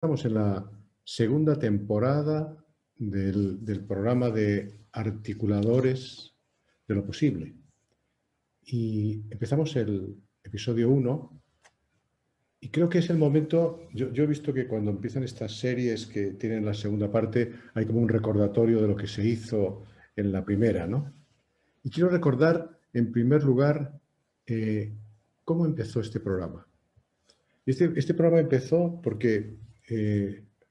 Estamos en la segunda temporada del programa de articuladores de lo posible. Y empezamos el episodio 1 y creo que es el momento, yo he visto que cuando empiezan estas series que tienen la segunda parte hay como un recordatorio de lo que se hizo en la primera, ¿no? Y quiero recordar, en primer lugar, cómo empezó este programa. Este programa empezó porque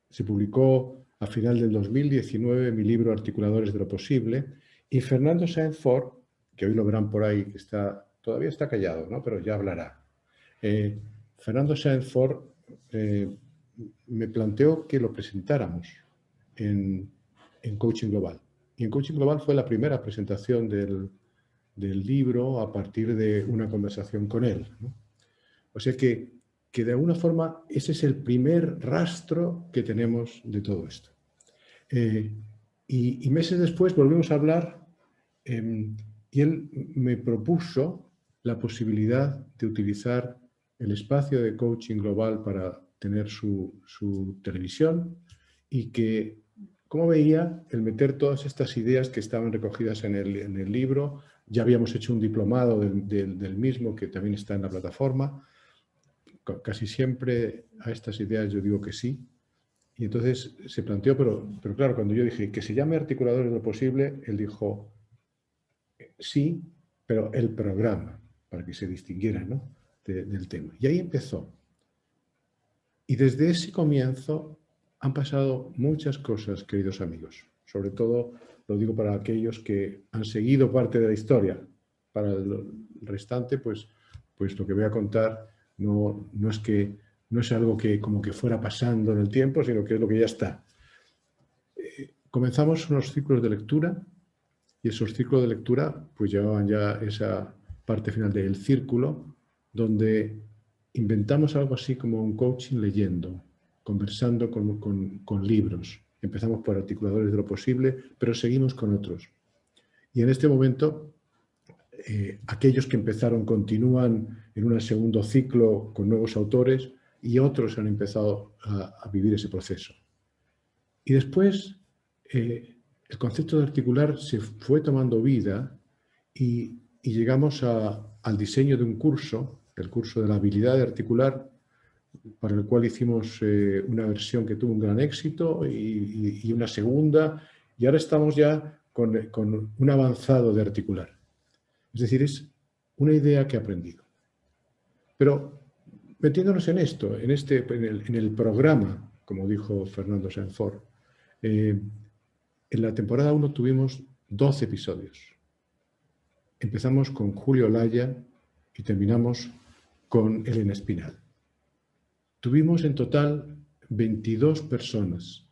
se publicó a final del 2019 mi libro Articuladores de lo Posible y Fernando Sáenz Fort, que hoy lo verán por ahí, que todavía está callado, ¿no? Pero ya hablará. Fernando Sáenz Fort me planteó que lo presentáramos en Coaching Global. Y en Coaching Global fue la primera presentación del libro a partir de una conversación con él, ¿no? O sea que de alguna forma ese es el primer rastro que tenemos de todo esto. Y meses después volvimos a hablar y él me propuso la posibilidad de utilizar el espacio de Coaching Global para tener su televisión y que, como veía, el meter todas estas ideas que estaban recogidas en el libro, ya habíamos hecho un diplomado del mismo que también está en la plataforma. Casi siempre a estas ideas yo digo que sí. Y entonces se planteó, pero claro, cuando yo dije que se llame Articuladores de lo Posible, él dijo sí, pero el programa, para que se distinguiera, ¿no? del tema. Y ahí empezó. Y desde ese comienzo han pasado muchas cosas, queridos amigos. Sobre todo lo digo para aquellos que han seguido parte de la historia. Para el restante, pues lo que voy a contar no es algo que como que fuera pasando en el tiempo, sino que es lo que ya está. Comenzamos unos ciclos de lectura y esos ciclos de lectura pues llevaban ya esa parte final del círculo donde inventamos algo así como un coaching leyendo, conversando con libros. Empezamos por Articuladores de lo Posible, pero seguimos con otros. Y en este momento aquellos que empezaron continúan en un segundo ciclo con nuevos autores y otros han empezado a vivir ese proceso. Y después el concepto de articular se fue tomando vida y llegamos al diseño de un curso, el curso de la habilidad de articular, para el cual hicimos una versión que tuvo un gran éxito y una segunda, y ahora estamos ya con un avanzado de articular. Es decir, es una idea que he aprendido. Pero metiéndonos en esto, en el programa, como dijo Fernando Sáenz Fort, en la temporada 1 tuvimos 12 episodios. Empezamos con Julio Olaya y terminamos con Elena Espinal. Tuvimos en total 22 personas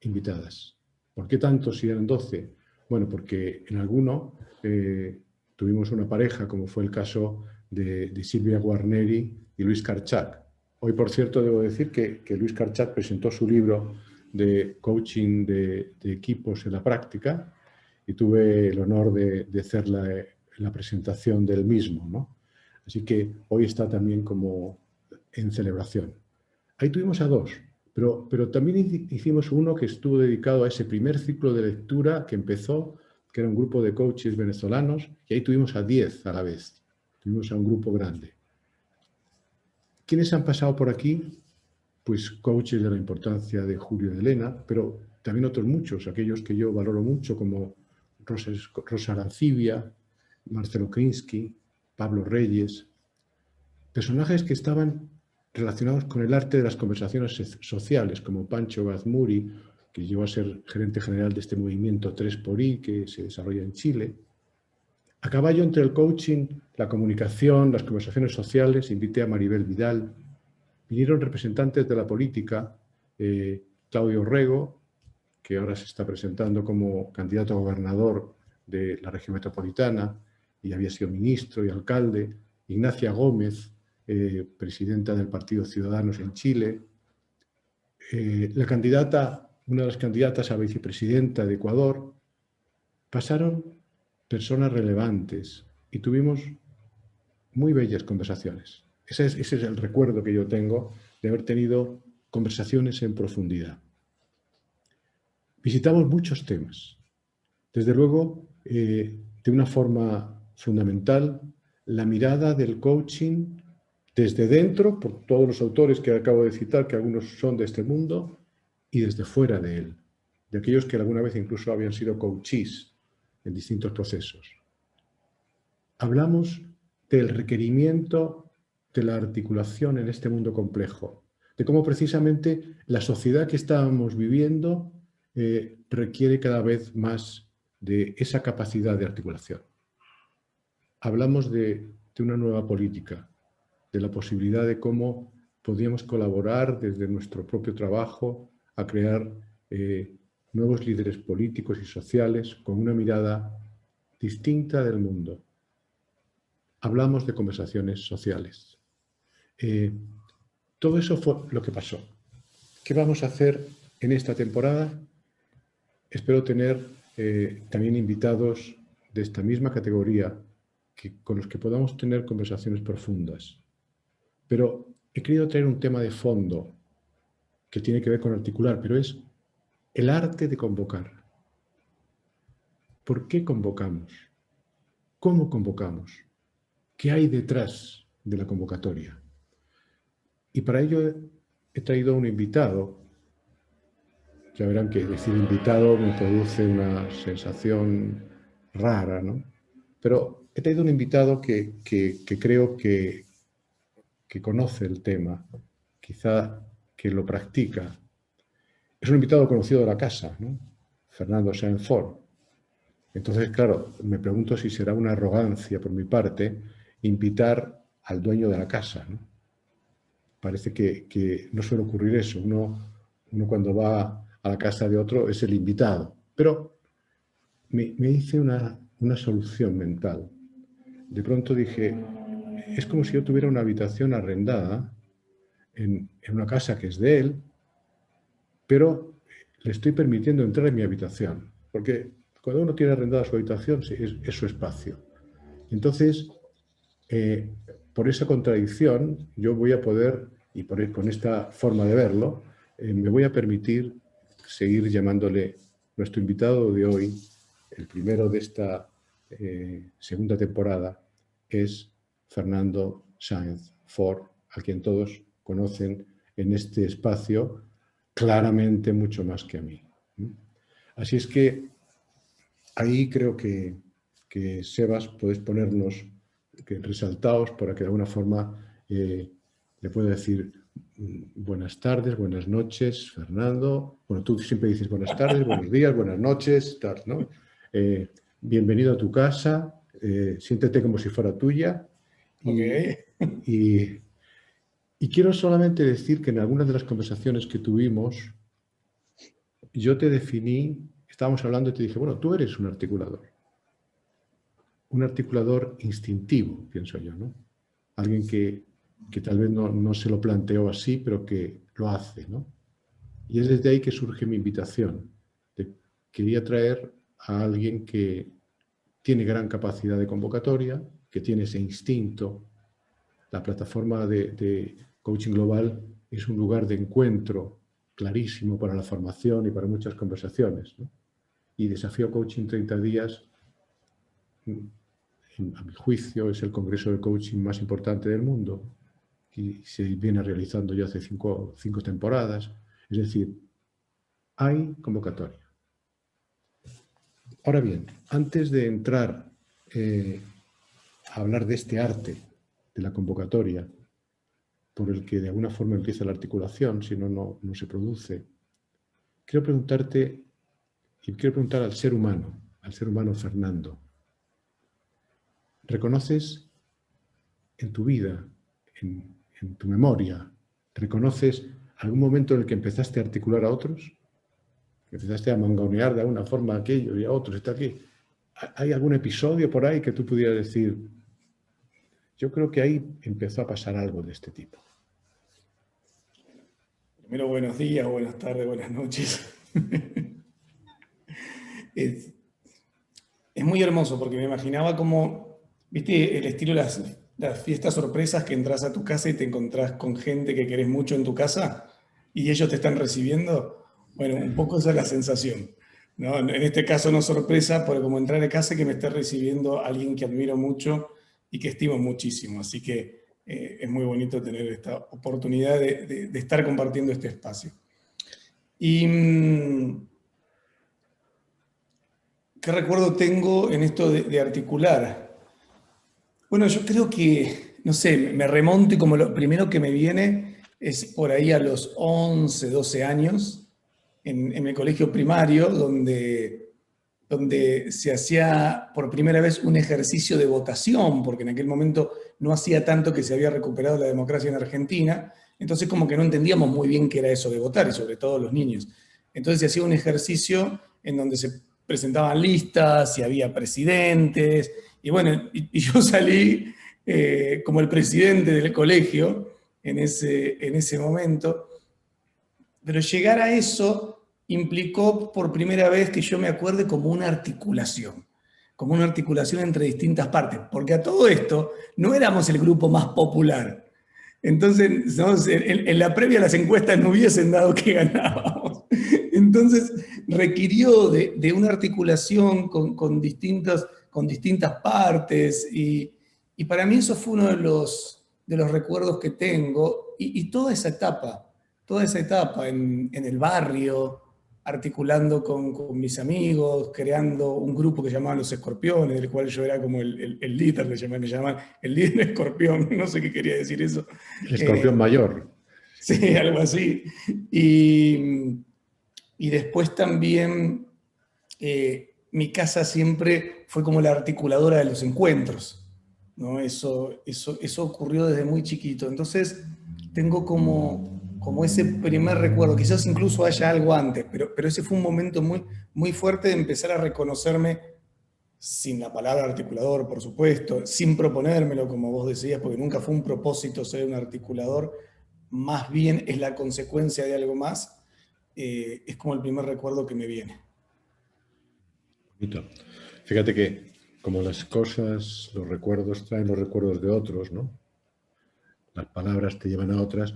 invitadas. ¿Por qué tanto si eran 12? Bueno, porque en alguno tuvimos una pareja, como fue el caso de Silvia Guarneri y Luis Karchak. Hoy, por cierto, debo decir que Luis Karchak presentó su libro de coaching de equipos en la práctica y tuve el honor de hacer la presentación del mismo, ¿no? Así que hoy está también como en celebración. Ahí tuvimos a 2, pero también hicimos uno que estuvo dedicado a ese primer ciclo de lectura que empezó, que era un grupo de coaches venezolanos, y ahí tuvimos a 10 a la vez. Tuvimos a un grupo grande. ¿Quiénes han pasado por aquí? Pues coaches de la importancia de Julio y de Elena, pero también otros muchos, aquellos que yo valoro mucho, como Rosa Arancibia, Marcelo Krinsky, Pablo Reyes, personajes que estaban relacionados con el arte de las conversaciones sociales, como Pancho Gazmuri, que llegó a ser gerente general de este movimiento 3xI, que se desarrolla en Chile. A caballo entre el coaching, la comunicación, las conversaciones sociales, invité a Maribel Vidal. Vinieron representantes de la política, Claudio Rego, que ahora se está presentando como candidato a gobernador de la región metropolitana y había sido ministro y alcalde, Ignacia Gómez, presidenta del Partido Ciudadanos en Chile, una de las candidatas a vicepresidenta de Ecuador. Pasaron personas relevantes y tuvimos muy bellas conversaciones. Ese es el recuerdo que yo tengo de haber tenido conversaciones en profundidad. Visitamos muchos temas. Desde luego, de una forma fundamental, la mirada del coaching desde dentro, por todos los autores que acabo de citar, que algunos son de este mundo, y desde fuera de él, de aquellos que alguna vez incluso habían sido coachees en distintos procesos. Hablamos del requerimiento de la articulación en este mundo complejo, de cómo precisamente la sociedad que estábamos viviendo requiere cada vez más de esa capacidad de articulación. Hablamos de una nueva política, de la posibilidad de cómo podíamos colaborar desde nuestro propio trabajo a crear nuevos líderes políticos y sociales con una mirada distinta del mundo. Hablamos de conversaciones sociales. Todo eso fue lo que pasó. ¿Qué vamos a hacer en esta temporada? Espero tener también invitados de esta misma categoría con los que podamos tener conversaciones profundas. Pero he querido traer un tema de fondo que tiene que ver con articular, pero es el arte de convocar. ¿Por qué convocamos? ¿Cómo convocamos? ¿Qué hay detrás de la convocatoria? Y para ello he traído a un invitado. Ya verán que decir invitado me produce una sensación rara, ¿no? Pero he traído un invitado que creo que conoce el tema, quizá que lo practica. Es un invitado conocido de la casa, ¿no? Fernando Sáenz Fort. Entonces, claro, me pregunto si será una arrogancia por mi parte invitar al dueño de la casa, ¿no? Parece que no suele ocurrir eso. Uno cuando va a la casa de otro es el invitado. Pero me hice una solución mental. De pronto dije, es como si yo tuviera una habitación arrendada en una casa que es de él, pero le estoy permitiendo entrar en mi habitación. Porque cuando uno tiene arrendada su habitación, es su espacio. Entonces, por esa contradicción, yo voy a poder, y con esta forma de verlo, me voy a permitir seguir llamándole nuestro invitado de hoy, el primero de esta segunda temporada, es Fernando Sáenz Fort, a quien todos conocen en este espacio claramente mucho más que a mí. Así es que ahí creo que Sebas, puedes ponernos resaltados para que de alguna forma le pueda decir buenas tardes, buenas noches, Fernando. Bueno, tú siempre dices buenas tardes, buenos días, buenas noches, tal, ¿no? Bienvenido a tu casa, siéntete como si fuera tuya. Y quiero solamente decir que en algunas de las conversaciones que tuvimos, yo te definí, estábamos hablando y te dije, bueno, tú eres un articulador. Un articulador instintivo, pienso yo, ¿no? Alguien que tal vez no se lo planteó así, pero que lo hace, ¿no? Y es desde ahí que surge mi invitación. Quería traer a alguien que tiene gran capacidad de convocatoria, que tiene ese instinto. La plataforma de Coaching Global es un lugar de encuentro clarísimo para la formación y para muchas conversaciones, ¿no? Y Desafío Coaching 30 días, a mi juicio, es el congreso de coaching más importante del mundo y se viene realizando ya hace cinco temporadas. Es decir, hay convocatoria. Ahora bien, antes de entrar a hablar de este arte de la convocatoria, por el que de alguna forma empieza la articulación, si no se produce, quiero preguntarte, y quiero preguntar al ser humano Fernando, ¿reconoces en tu vida, en tu memoria, reconoces algún momento en el que empezaste a articular a otros? Que empezaste a mangonear de alguna forma aquello y a otros, está aquí. ¿Hay algún episodio por ahí que tú pudieras decir, yo creo que ahí empezó a pasar algo de este tipo? Primero, buenos días, buenas tardes, buenas noches. Es muy hermoso porque me imaginaba como, viste, el estilo de las fiestas sorpresas que entras a tu casa y te encontrás con gente que querés mucho en tu casa y ellos te están recibiendo, bueno, un poco esa es la sensación, ¿no? En este caso no sorpresa, porque como entrar a casa que me está recibiendo alguien que admiro mucho y que estimo muchísimo, así que es muy bonito tener esta oportunidad de estar compartiendo este espacio. Y ¿qué recuerdo tengo en esto de articular? Bueno, yo creo que, no sé, me remonto y como lo primero que me viene es por ahí a los 11, 12 años, en el colegio primario, donde se hacía por primera vez un ejercicio de votación, porque en aquel momento no hacía tanto que se había recuperado la democracia en Argentina, entonces como que no entendíamos muy bien qué era eso de votar, y sobre todo los niños. Entonces se hacía un ejercicio en donde se presentaban listas y había presidentes, y bueno, y yo salí como el presidente del colegio en ese momento, pero llegar a eso implicó por primera vez que yo me acuerde como una articulación entre distintas partes, porque a todo esto no éramos el grupo más popular. Entonces, ¿no? En la previa las encuestas no hubiesen dado que ganábamos. Entonces, requirió de una articulación con distintas partes y para mí eso fue uno de los recuerdos que tengo y toda esa etapa en el barrio, articulando con mis amigos, creando un grupo que llamaban Los Escorpiones, del cual yo era como el líder, me llamaban el líder escorpión, no sé qué quería decir eso. El escorpión mayor. Sí, algo así. Y después también mi casa siempre fue como la articuladora de los encuentros, ¿no? Eso ocurrió desde muy chiquito. Entonces tengo como ese primer recuerdo, quizás incluso haya algo antes, pero ese fue un momento muy, muy fuerte de empezar a reconocerme sin la palabra articulador, por supuesto, sin proponérmelo, como vos decías, porque nunca fue un propósito ser un articulador, más bien es la consecuencia de algo más, es como el primer recuerdo que me viene. Bonito. Fíjate que como las cosas, los recuerdos traen los recuerdos de otros, ¿no? Las palabras te llevan a otras.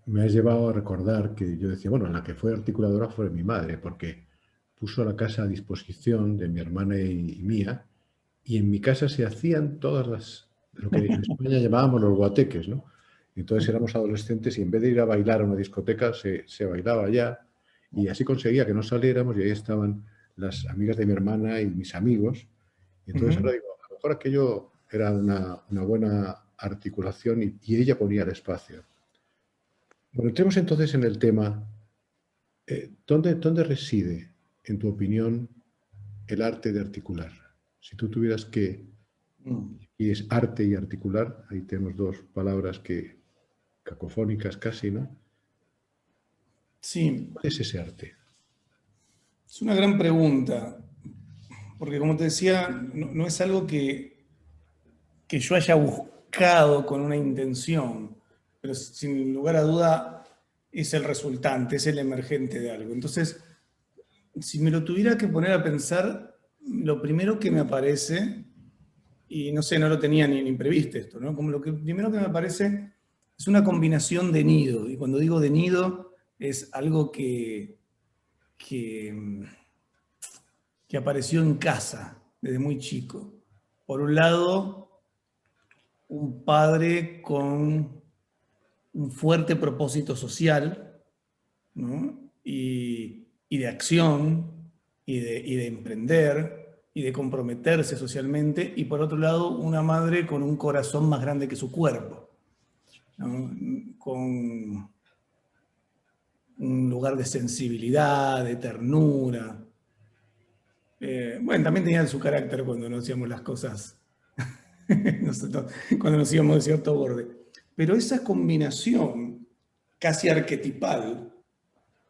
Me has llevado a recordar que yo decía, bueno, la que fue articuladora fue mi madre, porque puso la casa a disposición de mi hermana y mía, y en mi casa se hacían lo que en España llamábamos los guateques, ¿no? Entonces éramos adolescentes y en vez de ir a bailar a una discoteca, se bailaba allá, y así conseguía que no saliéramos, y ahí estaban las amigas de mi hermana y mis amigos. Y entonces ahora digo, a lo mejor aquello era una buena articulación y ella ponía el espacio. Bueno, entremos entonces en el tema. ¿Dónde reside, en tu opinión, el arte de articular? Si tú tuvieras que... Y es arte y articular, ahí tenemos dos palabras cacofónicas casi, ¿no? Sí, ¿Cuál es ese arte? es una gran pregunta, porque como te decía, no es algo que yo haya buscado con una intención, pero sin lugar a duda es el resultante, es el emergente de algo. Entonces, si me lo tuviera que poner a pensar, lo primero que me aparece, y no sé, no lo tenía ni previsto esto, ¿no? Como lo primero que me aparece es una combinación de nido, y cuando digo de nido es algo que apareció en casa desde muy chico. Por un lado, un padre con un fuerte propósito social, ¿no? y de acción, y de emprender, y de comprometerse socialmente, y por otro lado, una madre con un corazón más grande que su cuerpo, ¿no? Con un lugar de sensibilidad, de ternura. Bueno, también tenía su carácter cuando nos hacíamos las cosas, cuando nos íbamos de cierto borde. Pero esa combinación casi arquetipal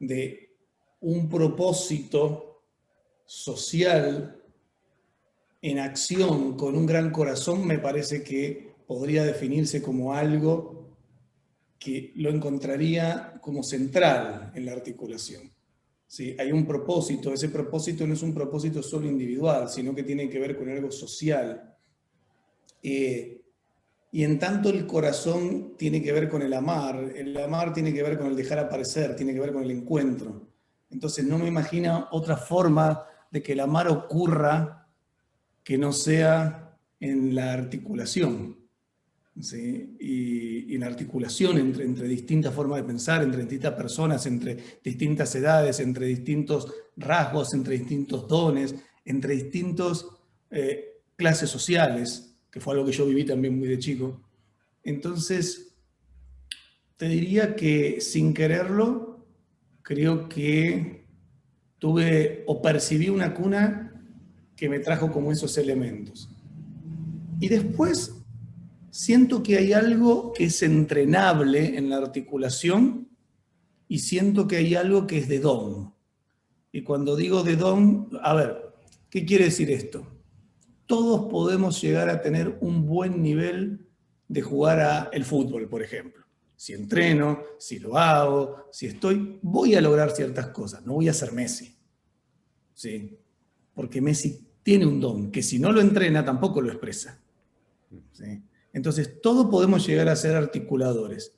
de un propósito social en acción con un gran corazón me parece que podría definirse como algo que lo encontraría como central en la articulación. ¿Sí? Hay un propósito, ese propósito no es un propósito solo individual, sino que tiene que ver con algo social. Y en tanto el corazón tiene que ver con el amar tiene que ver con el dejar aparecer, tiene que ver con el encuentro. Entonces no me imagino otra forma de que el amar ocurra que no sea en la articulación. ¿Sí? Y la articulación entre distintas formas de pensar, entre distintas personas, entre distintas edades, entre distintos rasgos, entre distintos dones, entre distintas clases sociales, que fue algo que yo viví también muy de chico. Entonces, te diría que sin quererlo, creo que tuve o percibí una cuna que me trajo como esos elementos. Y después siento que hay algo que es entrenable en la articulación y siento que hay algo que es de don. Y cuando digo de don, a ver, ¿qué quiere decir esto? Todos podemos llegar a tener un buen nivel de jugar al fútbol, por ejemplo. Si entreno, si lo hago, si estoy, voy a lograr ciertas cosas. No voy a ser Messi. ¿Sí? Porque Messi tiene un don que si no lo entrena tampoco lo expresa. ¿Sí? Entonces, todos podemos llegar a ser articuladores.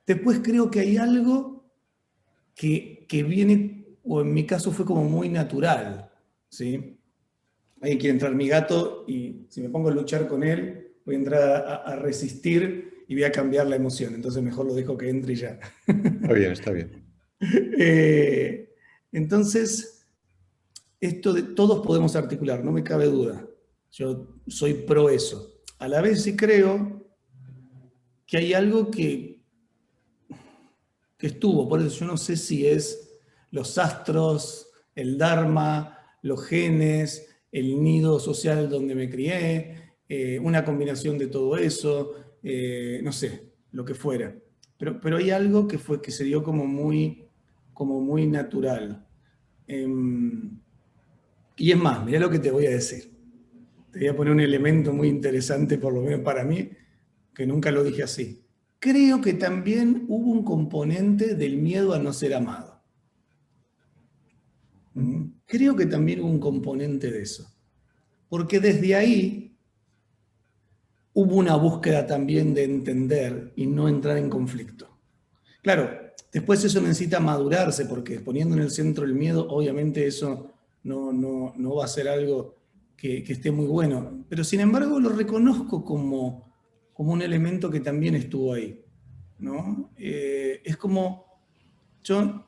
Después creo que hay algo que viene, o en mi caso fue como muy natural. ¿Sí? Alguien quiere entrar mi gato y si me pongo a luchar con él, voy a entrar a resistir y voy a cambiar la emoción. Entonces mejor lo dejo que entre y ya. Está bien, está bien. Entonces, esto de todos podemos articular, no me cabe duda. Yo soy pro eso. A la vez sí creo que hay algo que estuvo, por eso yo no sé si es los astros, el dharma, los genes, el nido social donde me crié, una combinación de todo eso, no sé, lo que fuera. Pero hay algo que se dio como muy natural. Y es más, mirá lo que te voy a decir. Te voy a poner un elemento muy interesante, por lo menos para mí, que nunca lo dije así. Creo que también hubo un componente del miedo a no ser amado. Creo que también hubo un componente de eso. Porque desde ahí hubo una búsqueda también de entender y no entrar en conflicto. Claro, después eso necesita madurarse, porque poniendo en el centro el miedo, obviamente eso no va a ser algo que esté muy bueno. Pero sin embargo lo reconozco como un elemento que también estuvo ahí, ¿no? Es como, yo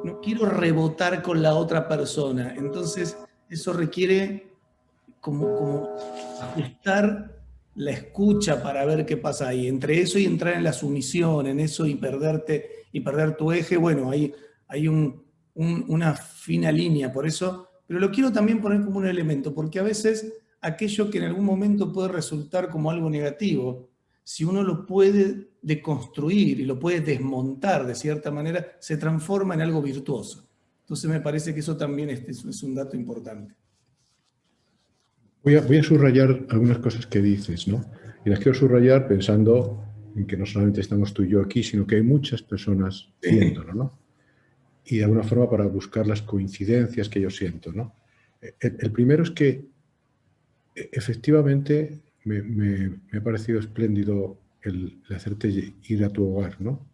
no quiero rebotar con la otra persona, entonces eso requiere como ajustar la escucha para ver qué pasa ahí. Entre eso y entrar en la sumisión, en eso y perder tu eje, bueno, hay una fina línea, por eso, pero lo quiero también poner como un elemento, porque a veces aquello que en algún momento puede resultar como algo negativo, si uno lo puede deconstruir y lo puede desmontar de cierta manera, se transforma en algo virtuoso. Entonces me parece que eso también es un dato importante. Voy a subrayar algunas cosas que dices, ¿no? Y las quiero subrayar pensando en que no solamente estamos tú y yo aquí, sino que hay muchas personas viéndolo, ¿no? Y de alguna forma para buscar las coincidencias que yo siento, ¿no? El primero es que efectivamente me ha parecido espléndido el hacerte ir a tu hogar, ¿no?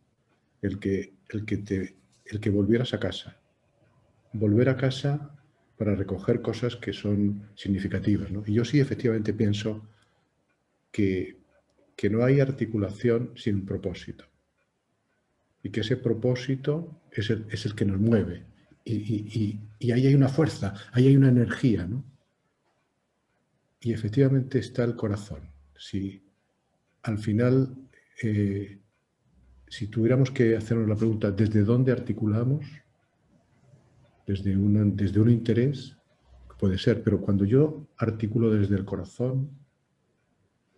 El que volvieras a casa. Volver a casa para recoger cosas que son significativas, ¿no? Y yo sí efectivamente pienso que no hay articulación sin un propósito. Y que ese propósito es el que nos mueve. Y ahí hay una fuerza, ahí hay una energía, ¿no? Y efectivamente está el corazón. Si al final, si tuviéramos que hacernos la pregunta, ¿desde dónde articulamos? Desde un interés, puede ser, pero cuando yo articulo desde el corazón,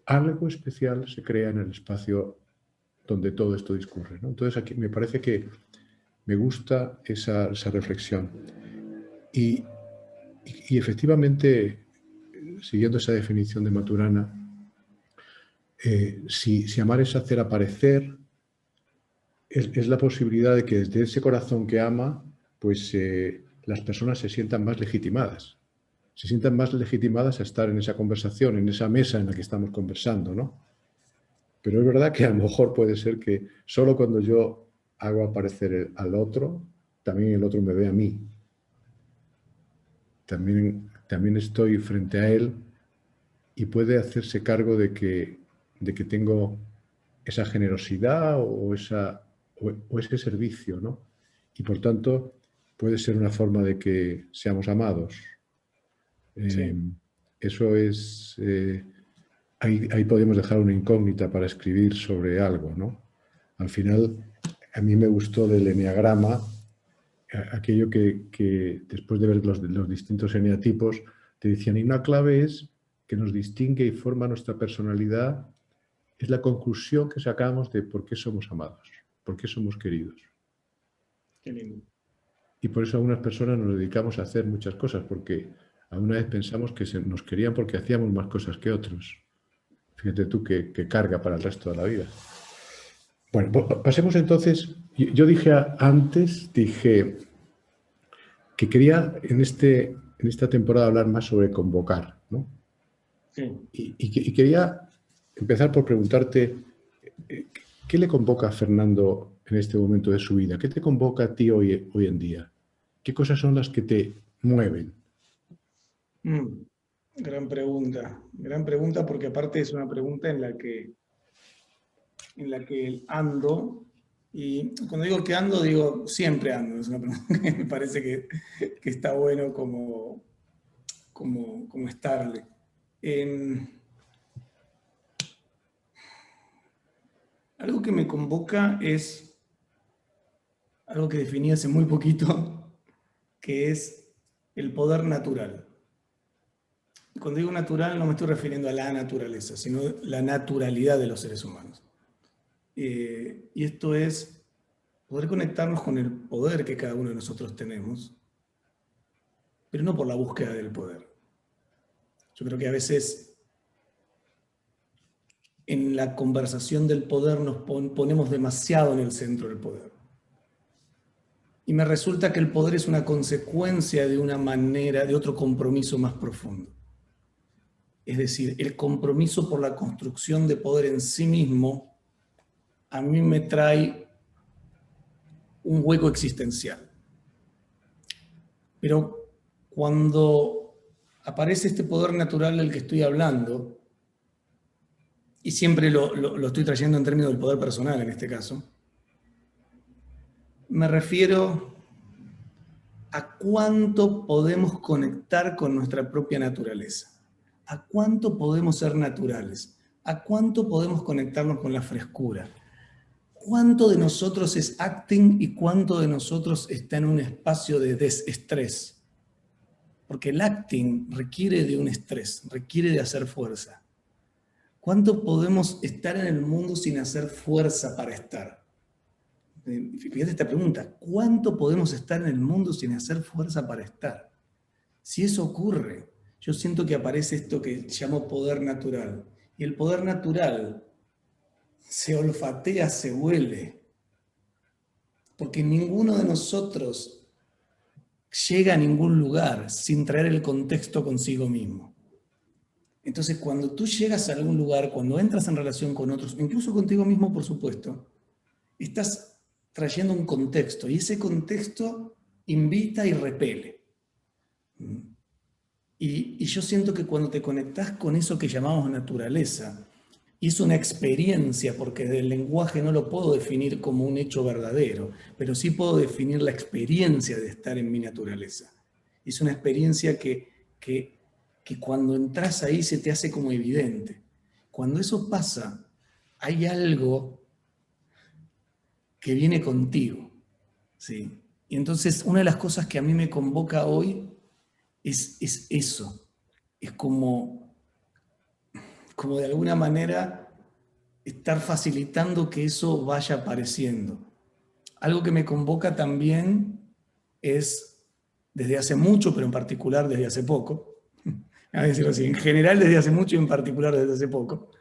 algo especial se crea en el espacio donde todo esto discurre, ¿no? Entonces aquí me parece que me gusta esa reflexión. Y efectivamente, siguiendo esa definición de Maturana, si amar es hacer aparecer, es la posibilidad de que desde ese corazón que ama, pues las personas se sientan más legitimadas. Se sientan más legitimadas a estar en esa conversación, en esa mesa en la que estamos conversando, ¿no? Pero es verdad que a lo mejor puede ser que solo cuando yo hago aparecer al otro, también el otro me ve a mí. También estoy frente a él y puede hacerse cargo de que tengo esa generosidad o ese servicio, ¿no? Y por tanto puede ser una forma de que seamos amados. Sí. Eso es... ahí podemos dejar una incógnita para escribir sobre algo, ¿no? Al final, a mí me gustó del eneagrama aquello que después de ver los distintos eneatipos, te decían, y una clave es que nos distingue y forma nuestra personalidad, es la conclusión que sacamos de por qué somos amados, por qué somos queridos. Qué lindo. Y por eso algunas personas nos dedicamos a hacer muchas cosas, porque alguna vez pensamos que nos querían porque hacíamos más cosas que otros. Fíjate tú qué carga para el resto de la vida. Bueno, pasemos entonces. Yo dije antes, que quería en esta temporada hablar más sobre convocar, ¿no? Sí. Y quería empezar por preguntarte, ¿qué le convoca a Fernando en este momento de su vida? ¿Qué te convoca a ti hoy en día? ¿Qué cosas son las que te mueven? Gran pregunta porque aparte es una pregunta en la que ando, y cuando digo que ando, digo siempre ando, es una pregunta que me parece que está bueno como estarle. Algo que me convoca es algo que definí hace muy poquito, que es el poder natural. Cuando digo natural no me estoy refiriendo a la naturaleza, sino la naturalidad de los seres humanos. Y esto es poder conectarnos con el poder que cada uno de nosotros tenemos, pero no por la búsqueda del poder. Yo creo que a veces en la conversación del poder nos ponemos demasiado en el centro del poder. Y me resulta que el poder es una consecuencia de una manera, de otro compromiso más profundo. Es decir, el compromiso por la construcción de poder en sí mismo a mí me trae un hueco existencial. Pero cuando aparece este poder natural del que estoy hablando, y siempre lo estoy trayendo en términos del poder personal en este caso, me refiero a cuánto podemos conectar con nuestra propia naturaleza, a cuánto podemos ser naturales, a cuánto podemos conectarnos con la frescura, cuánto de nosotros es acting y cuánto de nosotros está en un espacio de desestrés. Porque el acting requiere de un estrés, requiere de hacer fuerza. ¿Cuánto podemos estar en el mundo sin hacer fuerza para estar? Fíjate esta pregunta, ¿cuánto podemos estar en el mundo sin hacer fuerza para estar? Si eso ocurre, yo siento que aparece esto que llamo poder natural. Y el poder natural se olfatea, se huele. Porque ninguno de nosotros llega a ningún lugar sin traer el contexto consigo mismo. Entonces, cuando tú llegas a algún lugar, cuando entras en relación con otros, incluso contigo mismo, por supuesto, estás trayendo un contexto y ese contexto invita y repele. Y yo siento que cuando te conectás con eso que llamamos naturaleza, y es una experiencia, porque del lenguaje no lo puedo definir como un hecho verdadero, pero sí puedo definir la experiencia de estar en mi naturaleza. Es una experiencia que cuando entras ahí se te hace como evidente. Cuando eso pasa, hay algo que viene contigo, ¿sí? Y entonces una de las cosas que a mí me convoca hoy es eso. Es como de alguna manera estar facilitando que eso vaya apareciendo. Algo que me convoca también es, desde hace mucho, pero en particular desde hace poco, a decirlo así, en general desde hace mucho y en particular desde hace poco,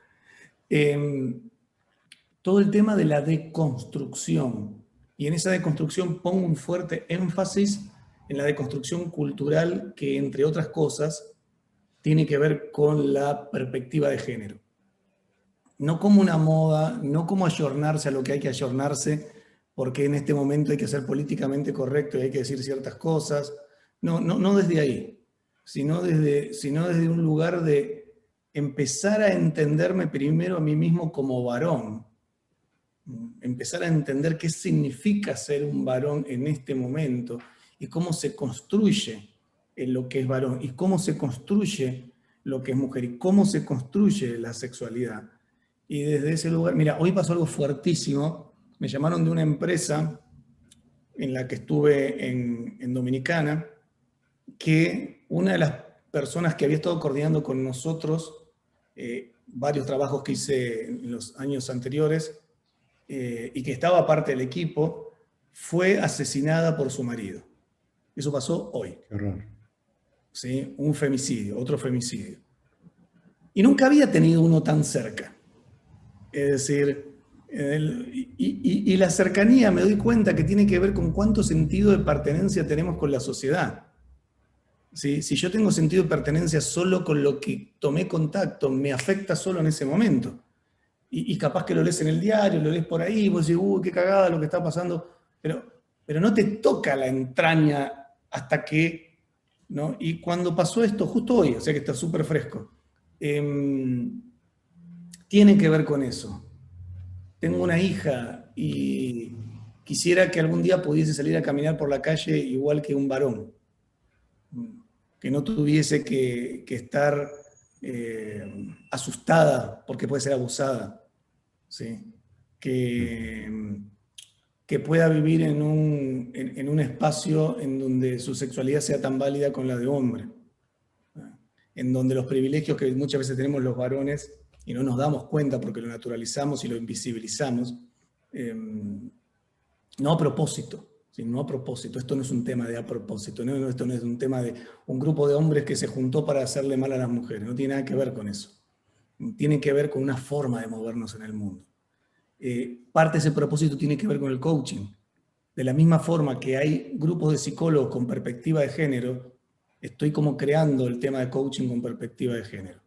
todo el tema de la deconstrucción. Y en esa deconstrucción pongo un fuerte énfasis en la deconstrucción cultural que, entre otras cosas, tiene que ver con la perspectiva de género. no como una moda, no como ayornarse a lo que hay que ayornarse, porque en este momento hay que ser políticamente correcto y hay que decir ciertas cosas. No, no, no desde ahí, sino desde un lugar de empezar a entenderme primero a mí mismo como varón, empezar a entender qué significa ser un varón en este momento y cómo se construye en lo que es varón y cómo se construye lo que es mujer y cómo se construye la sexualidad. Y desde ese lugar, mira, hoy pasó algo fuertísimo. Me llamaron de una empresa en la que estuve en Dominicana, que una de las personas que había estado coordinando con nosotros varios trabajos que hice en los años anteriores, y que estaba parte del equipo, fue asesinada por su marido. Eso pasó hoy. Qué horror. ¿Sí? Un femicidio, otro femicidio. Y nunca había tenido uno tan cerca. Es decir, y la cercanía me doy cuenta que tiene que ver con cuánto sentido de pertenencia tenemos con la sociedad. ¿Sí? Si yo tengo sentido de pertenencia solo con lo que tomé contacto, me afecta solo en ese momento. Y capaz que lo lees en el diario, lo lees por ahí, vos decís, uy, qué cagada lo que está pasando, pero no te toca la entraña hasta que, ¿no? Y cuando pasó esto, justo hoy, o sea que está súper fresco, tiene que ver con eso. Tengo una hija y quisiera que algún día pudiese salir a caminar por la calle igual que un varón, que no tuviese que estar asustada porque puede ser abusada. ¿Sí? Que pueda vivir en un espacio en donde su sexualidad sea tan válida con la de hombre, en donde los privilegios que muchas veces tenemos los varones y no nos damos cuenta porque lo naturalizamos y lo invisibilizamos, no a propósito, ¿sí? No a propósito, esto no es un tema de a propósito, ¿no? Esto no es un tema de un grupo de hombres que se juntó para hacerle mal a las mujeres, no tiene nada que ver con eso, tiene que ver con una forma de movernos en el mundo. Parte de ese propósito tiene que ver con el coaching. De la misma forma que hay grupos de psicólogos con perspectiva de género, estoy como creando el tema de coaching con perspectiva de género.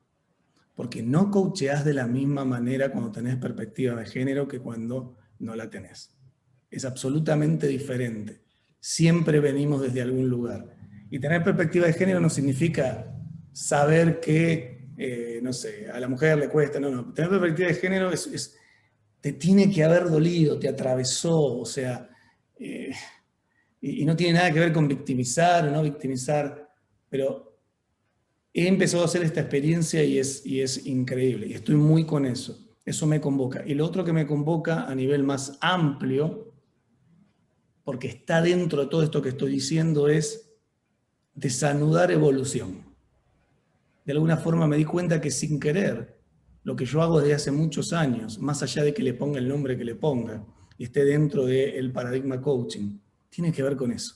Porque no coacheás de la misma manera cuando tenés perspectiva de género que cuando no la tenés. Es absolutamente diferente. Siempre venimos desde algún lugar. Y tener perspectiva de género no significa saber que, no sé, a la mujer le cuesta, no. Tener perspectiva de género te tiene que haber dolido, te atravesó, o sea, y no tiene nada que ver con victimizar o no victimizar, pero he empezado a hacer esta experiencia y es increíble, y estoy muy con eso me convoca. Y lo otro que me convoca a nivel más amplio, porque está dentro de todo esto que estoy diciendo, es desanudar evolución. De alguna forma me di cuenta que sin querer, lo que yo hago desde hace muchos años, más allá de que le ponga el nombre que le ponga y esté dentro del paradigma coaching, tiene que ver con eso.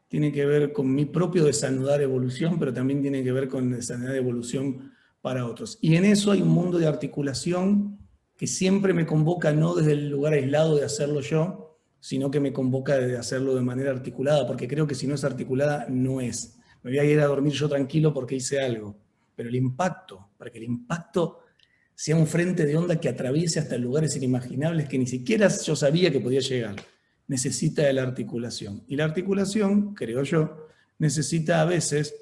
Tiene que ver con mi propio desanudar evolución, pero también tiene que ver con desanudar evolución para otros. Y en eso hay un mundo de articulación que siempre me convoca no desde el lugar aislado de hacerlo yo, sino que me convoca de hacerlo de manera articulada, porque creo que si no es articulada, no es. Me voy a ir a dormir yo tranquilo porque hice algo. Pero el impacto, para que el impacto sea un frente de onda que atraviese hasta lugares inimaginables que ni siquiera yo sabía que podía llegar, necesita de la articulación. Y la articulación, creo yo, necesita a veces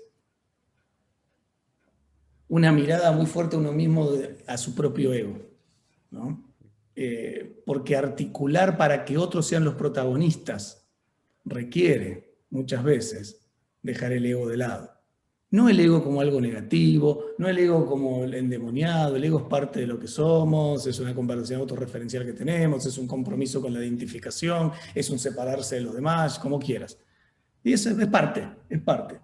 una mirada muy fuerte a uno mismo, a su propio ego, ¿no? Porque articular para que otros sean los protagonistas requiere muchas veces dejar el ego de lado. No el ego como algo negativo, no el ego como el endemoniado, el ego es parte de lo que somos, es una comparación autorreferencial que tenemos, es un compromiso con la identificación, es un separarse de los demás, como quieras. Y eso es parte, es parte.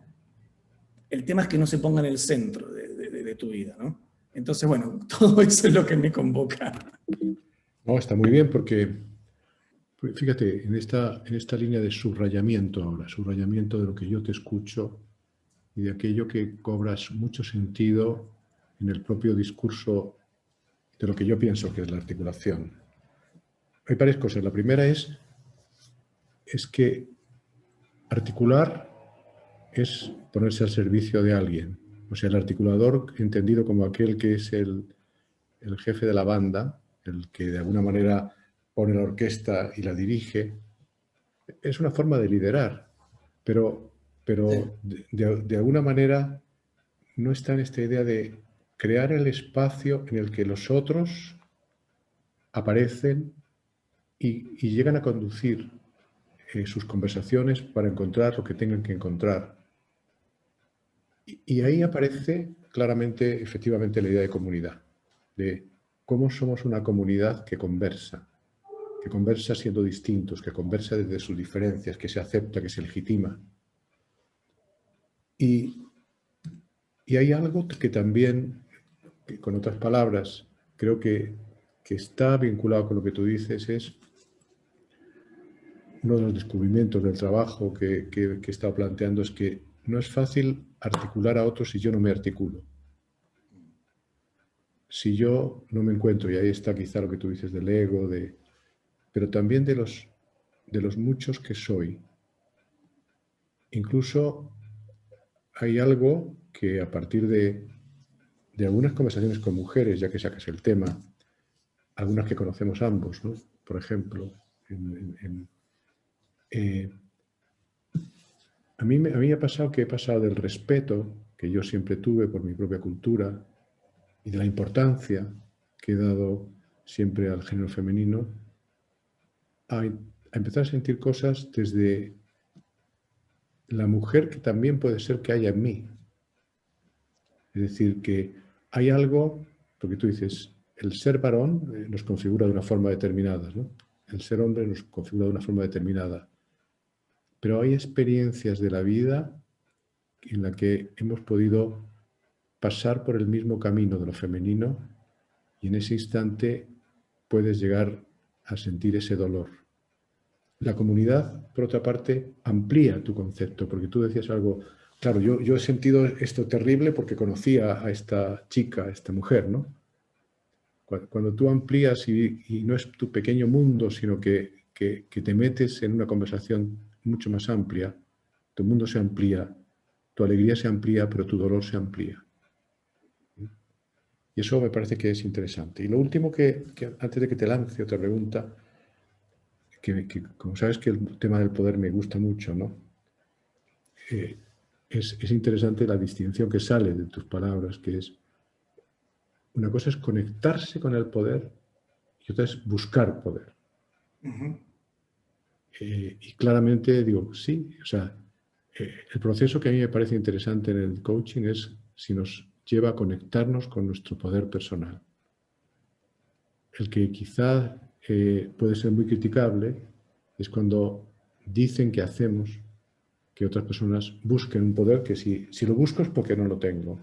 El tema es que no se ponga en el centro de tu vida, ¿no? Entonces, bueno, todo eso es lo que me convoca. No, está muy bien porque, fíjate, en esta línea de subrayamiento ahora, subrayamiento de lo que yo te escucho y de aquello que cobras mucho sentido en el propio discurso de lo que yo pienso que es la articulación. Hay varias cosas. La primera es que articular es ponerse al servicio de alguien. O sea, el articulador entendido como aquel que es el el jefe de la banda, el que de alguna manera pone la orquesta y la dirige. Es una forma de liderar, pero de alguna manera no está en esta idea de crear el espacio en el que los otros aparecen y llegan a conducir sus conversaciones para encontrar lo que tengan que encontrar. Y ahí aparece claramente, efectivamente, la idea de comunidad, de cómo somos una comunidad que conversa siendo distintos, que conversa desde sus diferencias, que se acepta, que se legitima. Y hay algo que también, que con otras palabras, creo que está vinculado con lo que tú dices, es uno de los descubrimientos del trabajo que he estado planteando, es que no es fácil articular a otros si yo no me articulo. Si yo no me encuentro, y ahí está quizá lo que tú dices del ego, pero también de los muchos que soy. Incluso hay algo que a partir de algunas conversaciones con mujeres, ya que sacas el tema, algunas que conocemos ambos, ¿no? Por ejemplo, a mí me ha pasado que he pasado del respeto que yo siempre tuve por mi propia cultura y de la importancia que he dado siempre al género femenino, a empezar a sentir cosas desde la mujer que también puede ser que haya en mí. Es decir, que hay algo, porque tú dices, el ser varón nos configura de una forma determinada, ¿no? El ser hombre nos configura de una forma determinada. Pero hay experiencias de la vida en la que hemos podido pasar por el mismo camino de lo femenino y en ese instante puedes llegar a sentir ese dolor. La comunidad, por otra parte, amplía tu concepto, porque tú decías algo, claro, yo he sentido esto terrible porque conocía a esta chica, a esta mujer, ¿no? Cuando tú amplías y no es tu pequeño mundo, sino que te metes en una conversación mucho más amplia, tu mundo se amplía, tu alegría se amplía, pero tu dolor se amplía. Y eso me parece que es interesante. Y lo último que antes de que te lance otra pregunta, que como sabes que el tema del poder me gusta mucho, ¿no? Es interesante la distinción que sale de tus palabras, que es, una cosa es conectarse con el poder y otra es buscar poder. Y claramente digo, sí, o sea, el proceso que a mí me parece interesante en el coaching es si nos lleva a conectarnos con nuestro poder personal. El que quizá puede ser muy criticable es cuando dicen que hacemos que otras personas busquen un poder que si lo busco es porque no lo tengo.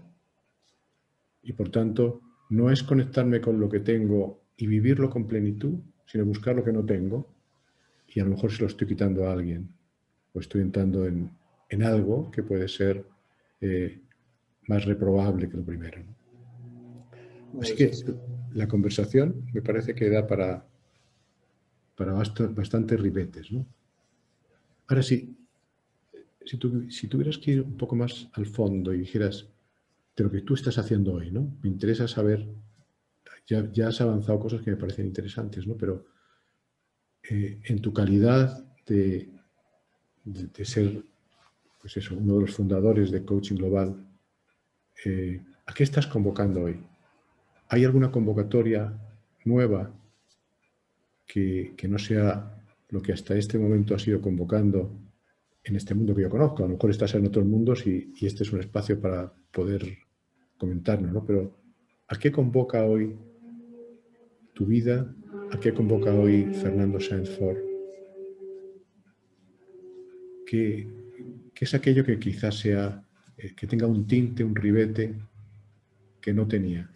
Y por tanto, no es conectarme con lo que tengo y vivirlo con plenitud, sino buscar lo que no tengo y a lo mejor se lo estoy quitando a alguien o estoy entrando en algo que puede ser más reprobable que lo primero. Así que la conversación me parece que da para bastantes ribetes, ¿no? Ahora sí, si tuvieras que ir un poco más al fondo y dijeras de lo que tú estás haciendo hoy, ¿no? Me interesa saber, ya has avanzado cosas que me parecen interesantes, ¿no? Pero en tu calidad de ser, pues eso, uno de los fundadores de Coaching Global, ¿a qué estás convocando hoy? ¿Hay alguna convocatoria nueva que no sea lo que hasta este momento has ido convocando en este mundo que yo conozco? A lo mejor estás en otros mundos y este es un espacio para poder comentarnos, ¿no? Pero ¿a qué convoca hoy tu vida? ¿A qué convoca hoy Fernando Sáenz Fort? ¿Qué es aquello que quizás sea, que tenga un tinte, un ribete que no tenía?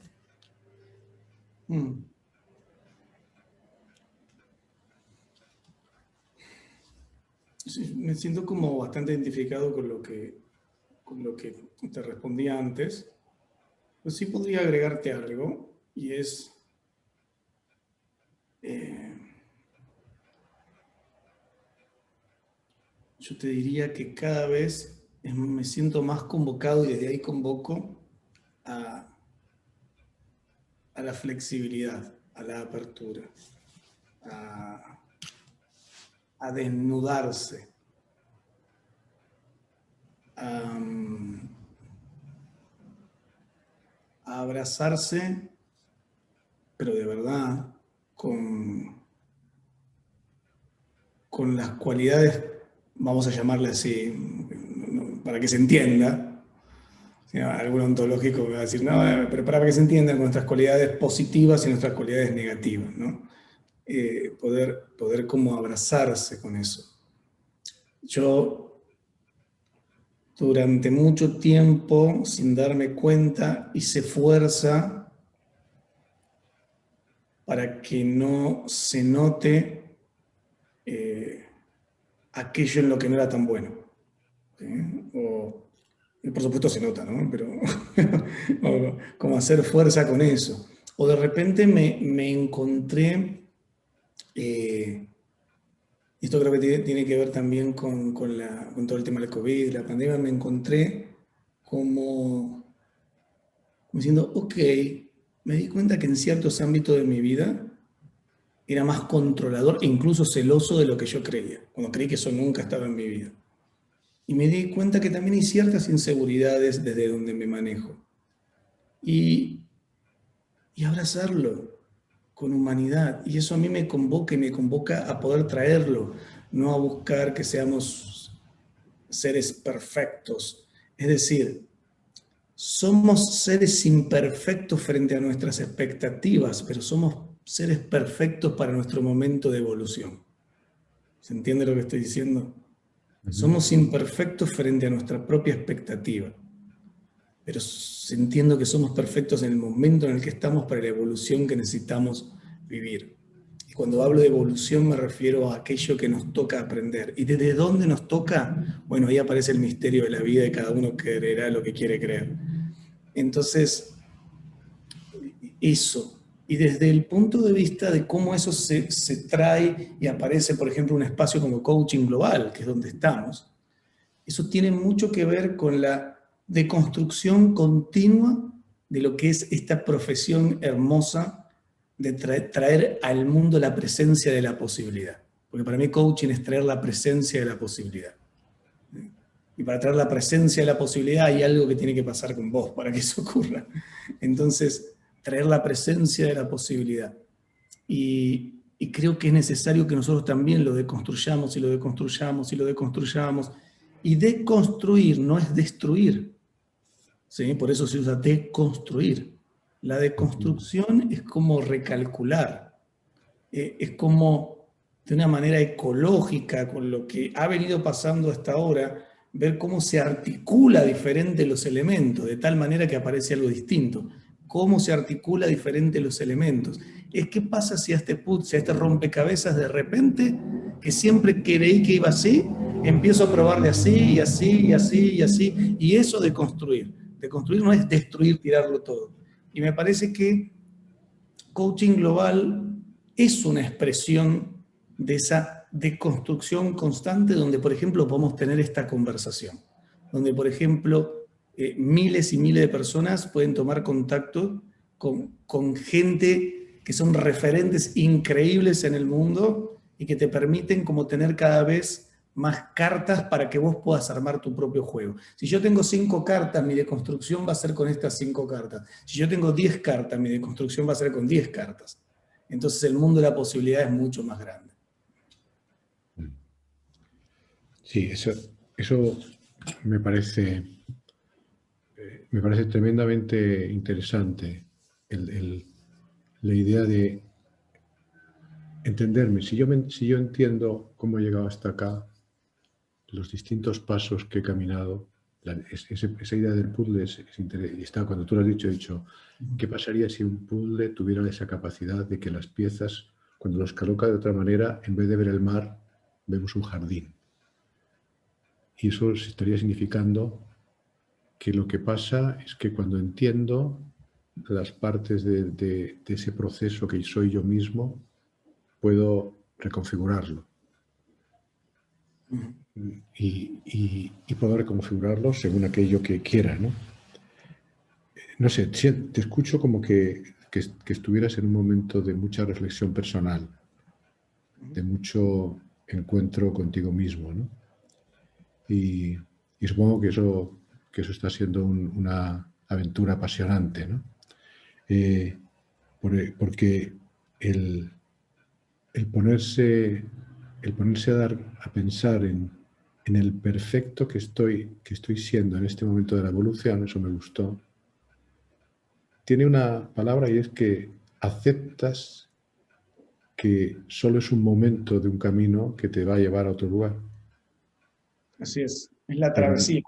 Sí, me siento como bastante identificado con lo que te respondía antes. Pues sí podría agregarte algo, y es, yo te diría que cada vez me siento más convocado y desde ahí convoco a a la flexibilidad, a la apertura, a desnudarse, a abrazarse, pero de verdad, con las cualidades, vamos a llamarle así, para que se entienda. Algún ontológico me va a decir, no, pero para que se entiendan, con nuestras cualidades positivas y nuestras cualidades negativas, ¿no? Poder como abrazarse con eso. Yo, durante mucho tiempo, sin darme cuenta, hice fuerza para que no se note aquello en lo que no era tan bueno. ¿Sí? Y por supuesto se nota, ¿no? Pero como hacer fuerza con eso. O de repente me encontré, esto creo que tiene que ver también con todo el tema del COVID, la pandemia, me encontré como diciendo, ok, me di cuenta que en ciertos ámbitos de mi vida era más controlador e incluso celoso de lo que yo creía, cuando creí que eso nunca estaba en mi vida. Y me di cuenta que también hay ciertas inseguridades desde donde me manejo. Y abrazarlo con humanidad. Y eso a mí me convoca y me convoca a poder traerlo, no a buscar que seamos seres perfectos. Es decir, somos seres imperfectos frente a nuestras expectativas, pero somos seres perfectos para nuestro momento de evolución. ¿Se entiende lo que estoy diciendo? Somos imperfectos frente a nuestra propia expectativa, pero entiendo que somos perfectos en el momento en el que estamos para la evolución que necesitamos vivir. Y cuando hablo de evolución me refiero a aquello que nos toca aprender. ¿Y desde dónde nos toca? Bueno, ahí aparece el misterio de la vida y cada uno creerá lo que quiere creer. Entonces, eso. Y desde el punto de vista de cómo eso se trae y aparece, por ejemplo, un espacio como Coaching Global, que es donde estamos, eso tiene mucho que ver con la deconstrucción continua de lo que es esta profesión hermosa de traer al mundo la presencia de la posibilidad. Porque para mí coaching es traer la presencia de la posibilidad. Y para traer la presencia de la posibilidad hay algo que tiene que pasar con vos para que eso ocurra. Entonces, traer la presencia de la posibilidad. Y creo que es necesario que nosotros también lo deconstruyamos y lo deconstruyamos y lo deconstruyamos. Y deconstruir no es destruir. ¿Sí? Por eso se usa deconstruir. La deconstrucción es como recalcular. Es como de una manera ecológica con lo que ha venido pasando hasta ahora, ver cómo se articula diferente los elementos, de tal manera que aparece algo distinto. Cómo se articula diferente los elementos. Es qué pasa si a este rompecabezas de repente, que siempre creí que iba así, empiezo a probar de así y así y así y así. Y eso de construir. De construir no es destruir, tirarlo todo. Y me parece que Coaching Global es una expresión de esa deconstrucción constante donde, por ejemplo, podemos tener esta conversación. Donde, por ejemplo, miles y miles de personas pueden tomar contacto con gente que son referentes increíbles en el mundo y que te permiten como tener cada vez más cartas para que vos puedas armar tu propio juego. Si yo tengo 5 cartas, mi deconstrucción va a ser con estas 5 cartas. Si yo tengo 10 cartas, mi deconstrucción va a ser con 10 cartas. Entonces el mundo de la posibilidad es mucho más grande. Sí, eso me parece tremendamente interesante, la idea de entenderme. Si yo entiendo cómo he llegado hasta acá, los distintos pasos que he caminado, esa idea del puzzle es interesante. Y está, cuando tú lo has dicho, he dicho, ¿qué pasaría si un puzzle tuviera esa capacidad de que las piezas, cuando los coloca de otra manera, en vez de ver el mar, vemos un jardín? Y eso estaría significando que lo que pasa es que cuando entiendo las partes de ese proceso que soy yo mismo, puedo reconfigurarlo. Y puedo reconfigurarlo según aquello que quiera, ¿no? No sé, te escucho como que que estuvieras en un momento de mucha reflexión personal, de mucho encuentro contigo mismo, ¿no? Y supongo que eso está siendo una aventura apasionante, ¿no? Porque el ponerse a pensar en el perfecto que estoy siendo en este momento de la evolución, eso me gustó. Tiene una palabra y es que aceptas que solo es un momento de un camino que te va a llevar a otro lugar. Así es la Pero, travesía.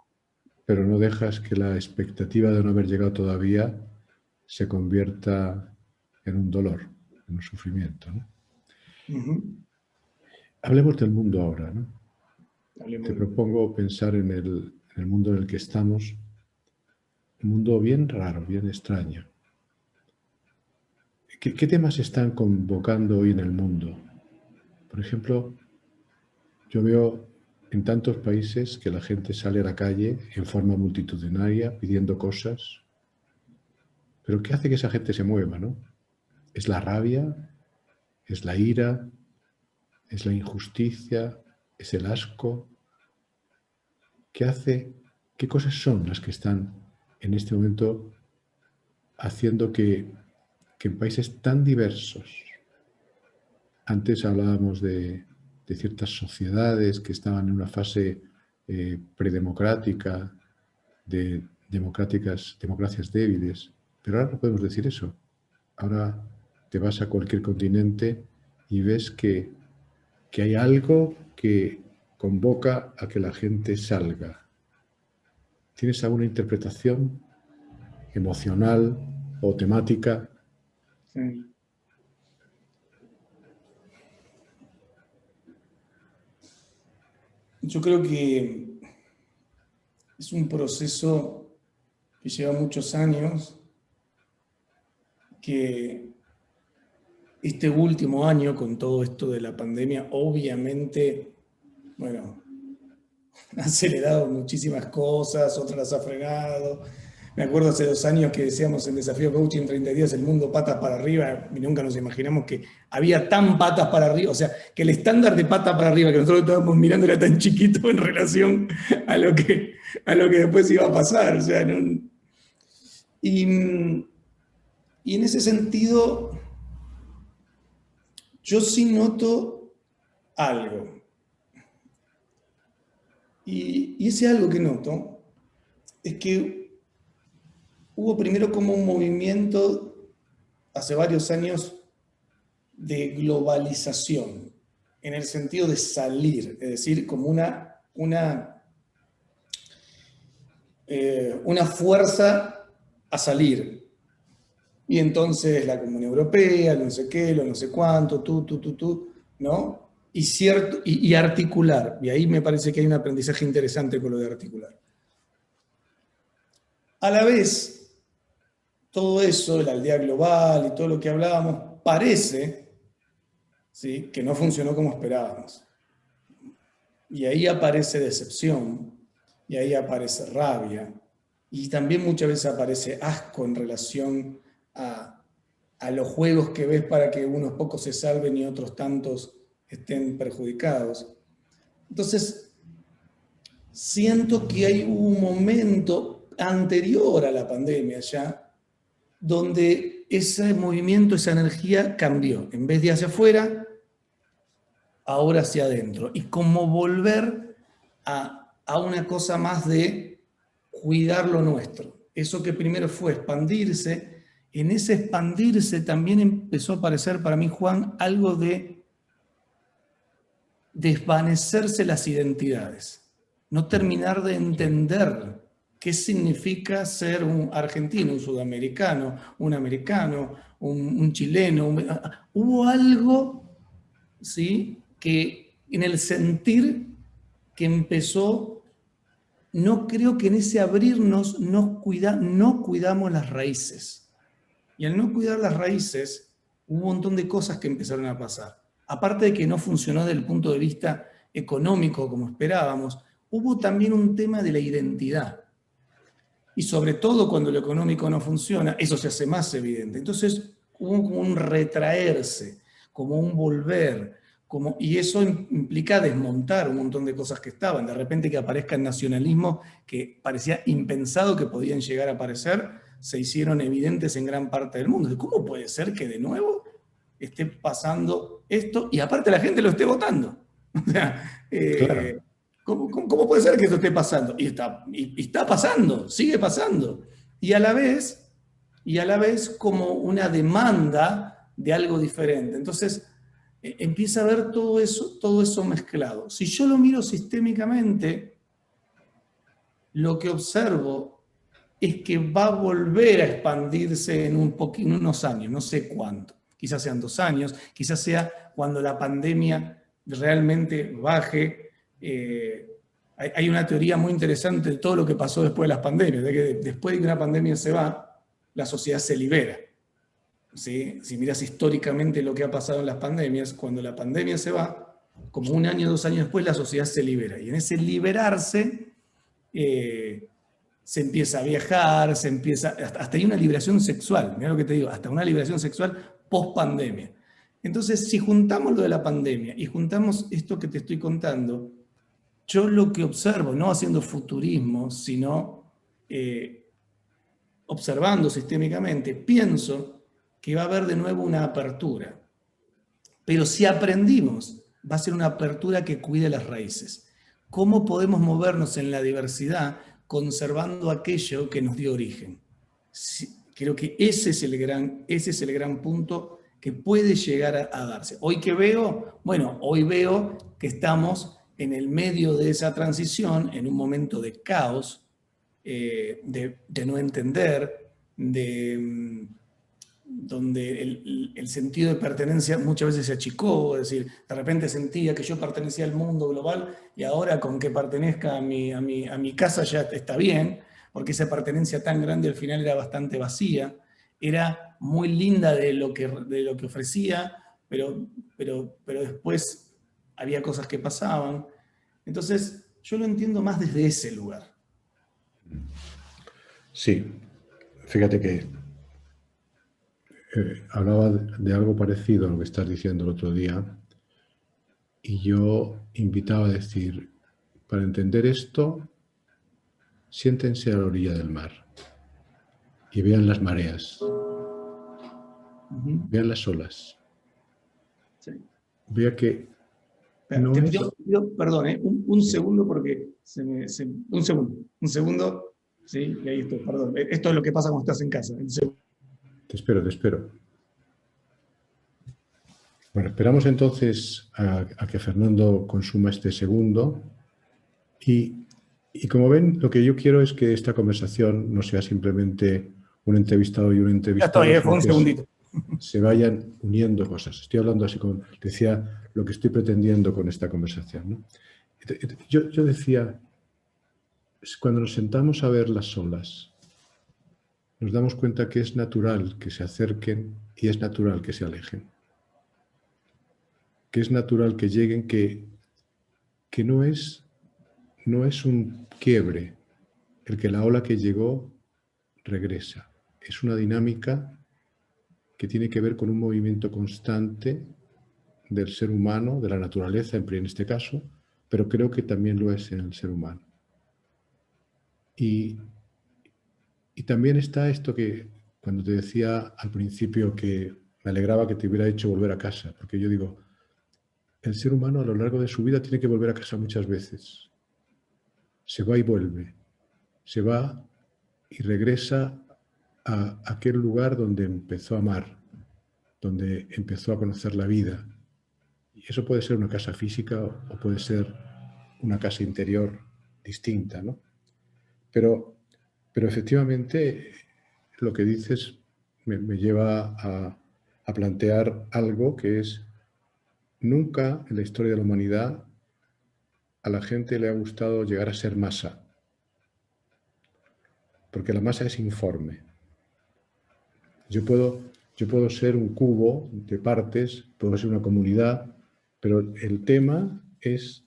pero no dejas que la expectativa de no haber llegado todavía se convierta en un dolor, en un sufrimiento, ¿no? Hablemos del mundo ahora, ¿no? Te propongo pensar en el mundo en el que estamos, un mundo bien raro, bien extraño. ¿Qué temas se están convocando hoy en el mundo? Por ejemplo, yo veo en tantos países que la gente sale a la calle en forma multitudinaria pidiendo cosas, pero ¿qué hace que esa gente se mueva, no? ¿Es la rabia? ¿Es la ira? ¿Es la injusticia? ¿Es el asco? ¿Qué cosas son las que están en este momento haciendo que en países tan diversos, antes hablábamos de ciertas sociedades que estaban en una fase predemocrática, de democracias débiles, pero ahora no podemos decir eso. Ahora te vas a cualquier continente y ves que hay algo que convoca a que la gente salga. ¿Tienes alguna interpretación emocional o temática? Sí. Yo creo que es un proceso que lleva muchos años, que este último año, con todo esto de la pandemia, obviamente, bueno, ha acelerado muchísimas cosas, otras las ha frenado. Me acuerdo hace 2 años que decíamos en Desafío Coaching 30 días, el mundo patas para arriba, y nunca nos imaginamos que había tan patas para arriba, o sea, que el estándar de patas para arriba que nosotros estábamos mirando era tan chiquito en relación a lo que después iba a pasar. O sea, ¿no? Y en ese sentido, yo sí noto algo. Y ese algo que noto es que hubo primero como un movimiento hace varios años de globalización, en el sentido de salir, es decir, como una fuerza a salir. Y entonces la Comunidad Europea, lo no sé qué, lo no sé cuánto, ¿no? Y articular. Y ahí me parece que hay un aprendizaje interesante con lo de articular. A la vez, todo eso, la aldea global y todo lo que hablábamos, parece, ¿sí?, que no funcionó como esperábamos. Y ahí aparece decepción, y ahí aparece rabia, y también muchas veces aparece asco en relación a los juegos que ves para que unos pocos se salven y otros tantos estén perjudicados. Entonces, siento que hay un momento anterior a la pandemia ya, donde ese movimiento, esa energía cambió. En vez de hacia afuera, ahora hacia adentro. Y como volver a una cosa más de cuidar lo nuestro. Eso que primero fue expandirse, en ese expandirse también empezó a aparecer para mí, Juan, algo de desvanecerse las identidades. No terminar de entender qué significa ser un argentino, un sudamericano, un americano, un chileno. Hubo algo, ¿sí?, que en el sentir que empezó, no creo que en ese abrirnos no cuidamos las raíces. Y al no cuidar las raíces, hubo un montón de cosas que empezaron a pasar. Aparte de que no funcionó desde el punto de vista económico como esperábamos, hubo también un tema de la identidad. Y sobre todo cuando lo económico no funciona, eso se hace más evidente. Entonces, hubo como un retraerse, como un volver, y eso implica desmontar un montón de cosas que estaban. De repente que aparezca el nacionalismo que parecía impensado que podían llegar a aparecer, se hicieron evidentes en gran parte del mundo. ¿Cómo puede ser que de nuevo esté pasando esto y aparte la gente lo esté votando? O sea, Claro, ¿cómo puede ser que esto esté pasando? Y está pasando, sigue pasando. Y a la vez, como una demanda de algo diferente. Entonces, empieza a ver todo eso mezclado. Si yo lo miro sistémicamente, lo que observo es que va a volver a expandirse en unos años, no sé cuánto. Quizás sean 2 años, quizás sea cuando la pandemia realmente baje. Hay una teoría muy interesante de todo lo que pasó después de las pandemias, de que después de que una pandemia se va, la sociedad se libera. ¿Sí? Si miras históricamente lo que ha pasado en las pandemias, cuando la pandemia se va, como 1 año, 2 años después, la sociedad se libera. Y en ese liberarse, se empieza a viajar, hasta hay una liberación sexual, mira lo que te digo, hasta una liberación sexual post pandemia. Entonces, si juntamos lo de la pandemia y juntamos esto que te estoy contando, yo lo que observo, no haciendo futurismo, sino observando sistémicamente, pienso que va a haber de nuevo una apertura. Pero si aprendimos, va a ser una apertura que cuide las raíces. ¿Cómo podemos movernos en la diversidad conservando aquello que nos dio origen? Creo que ese es el gran punto que puede llegar a darse. Hoy que veo, bueno, hoy veo que estamos en el medio de esa transición, en un momento de caos, de no entender, donde el sentido de pertenencia muchas veces se achicó, es decir, de repente sentía que yo pertenecía al mundo global y ahora con que pertenezca a mi casa ya está bien, porque esa pertenencia tan grande al final era bastante vacía, era muy linda de lo que ofrecía, pero después había cosas que pasaban. Entonces, yo lo entiendo más desde ese lugar. sí. Fíjate que hablaba de algo parecido a lo que estás diciendo el otro día y yo invitaba a decir, para entender esto, siéntense a la orilla del mar y vean las mareas, vean las olas, Sí. vea que Te no es... pido perdón, un segundo porque un segundo, sí, y ahí estoy, perdón. Esto es lo que pasa cuando estás en casa. Te espero, te espero. Bueno, esperamos entonces a que Fernando consuma este segundo y como ven, lo que yo quiero es que esta conversación no sea simplemente un entrevistado y un Ya entrevistado, estoy, fue sino un que segundito. se vayan uniendo cosas. Estoy hablando así como decía, lo que estoy pretendiendo con esta conversación, ¿no? Yo decía, cuando nos sentamos a ver las olas, nos damos cuenta que es natural que se acerquen y es natural que se alejen. Que es natural que lleguen, que no es un quiebre el que la ola que llegó regresa. Es una dinámica que tiene que ver con un movimiento constante del ser humano, de la naturaleza en este caso, pero creo que también lo es en el ser humano. Y también está esto que cuando te decía al principio que me alegraba que te hubiera hecho volver a casa, porque yo digo, el ser humano a lo largo de su vida tiene que volver a casa muchas veces. Se va y vuelve. Se va y regresa a aquel lugar donde empezó a amar, donde empezó a conocer la vida. Y eso puede ser una casa física o puede ser una casa interior distinta, ¿no? Pero efectivamente lo que dices me lleva a plantear algo que es, nunca en la historia de la humanidad a la gente le ha gustado llegar a ser masa, porque la masa es informe. Yo puedo ser un cubo de partes, puedo ser una comunidad, pero el tema es,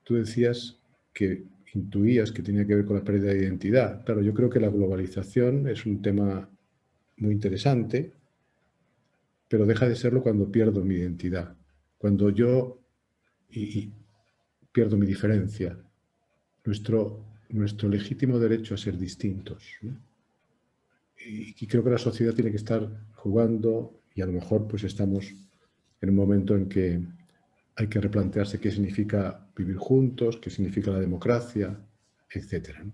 tú decías que intuías que tenía que ver con la pérdida de identidad. Claro, yo creo que la globalización es un tema muy interesante pero deja de serlo cuando pierdo mi identidad, cuando yo y pierdo mi diferencia, nuestro legítimo derecho a ser distintos, ¿no? Y creo que la sociedad tiene que estar jugando y a lo mejor pues estamos en un momento en que hay que replantearse qué significa vivir juntos, qué significa la democracia, etcétera, ¿no?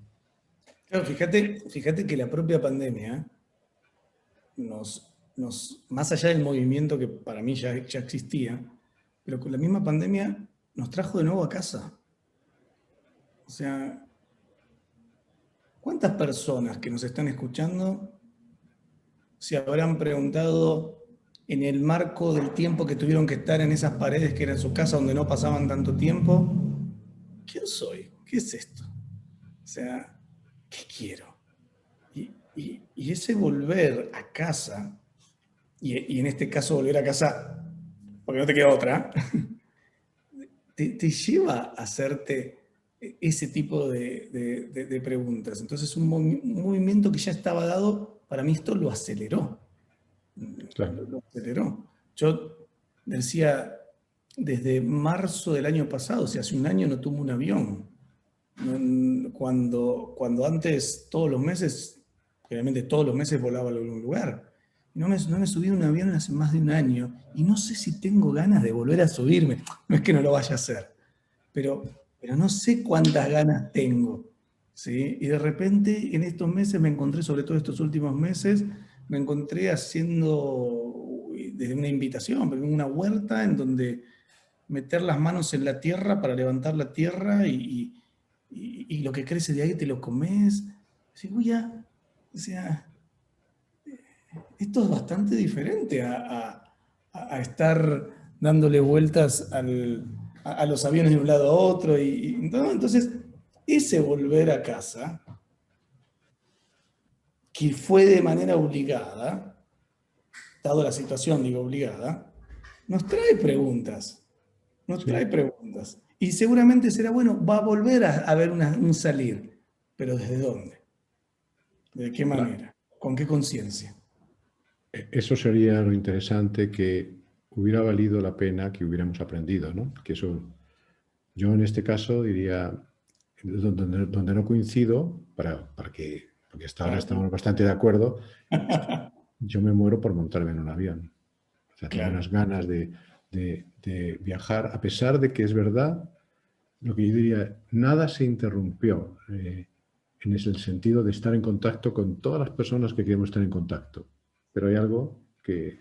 Claro, fíjate que la propia pandemia más allá del movimiento que para mí ya existía, pero con la misma pandemia nos trajo de nuevo a casa. O sea, ¿cuántas personas que nos están escuchando se habrán preguntado en el marco del tiempo que tuvieron que estar en esas paredes que eran su casa donde no pasaban tanto tiempo? ¿Quién soy? ¿Qué es esto? O sea, ¿qué quiero? Y ese volver a casa, y en este caso volver a casa, porque no te queda otra, te lleva a hacerte ese tipo de preguntas. Entonces, un movimiento que ya estaba dado, para mí esto lo aceleró. Claro. Lo aceleró. Yo decía, desde marzo del año pasado, o sea, hace un año no tomo un avión. Cuando antes, todos los meses, realmente todos los meses volaba a algún lugar. No me subí a un avión hace más de un año y no sé si tengo ganas de volver a subirme. No es que no lo vaya a hacer, pero no sé cuántas ganas tengo. ¿Sí? Y de repente en estos meses me encontré, sobre todo estos últimos meses, me encontré haciendo desde una invitación, una huerta en donde meter las manos en la tierra para levantar la tierra y lo que crece de ahí te lo comes. Así, uy, ya, o sea, esto es bastante diferente a estar dándole vueltas a los aviones de un lado a otro. ¿No? Entonces, ese volver a casa, que fue de manera obligada, dado la situación, digo obligada, nos trae preguntas. Nos Sí. trae preguntas. Y seguramente será bueno, va a volver a haber un salir. Pero ¿desde dónde? ¿De qué manera? ¿Con qué conciencia? Eso sería lo interesante, que hubiera valido la pena que hubiéramos aprendido, ¿no? Que eso, yo en este caso diría, donde no coincido, porque hasta ahora estamos bastante de acuerdo, es que yo me muero por montarme en un avión. O sea, tengo Claro. unas ganas de viajar, a pesar de que es verdad, lo que yo diría, nada se interrumpió en ese sentido de estar en contacto con todas las personas que queremos estar en contacto. Pero hay algo que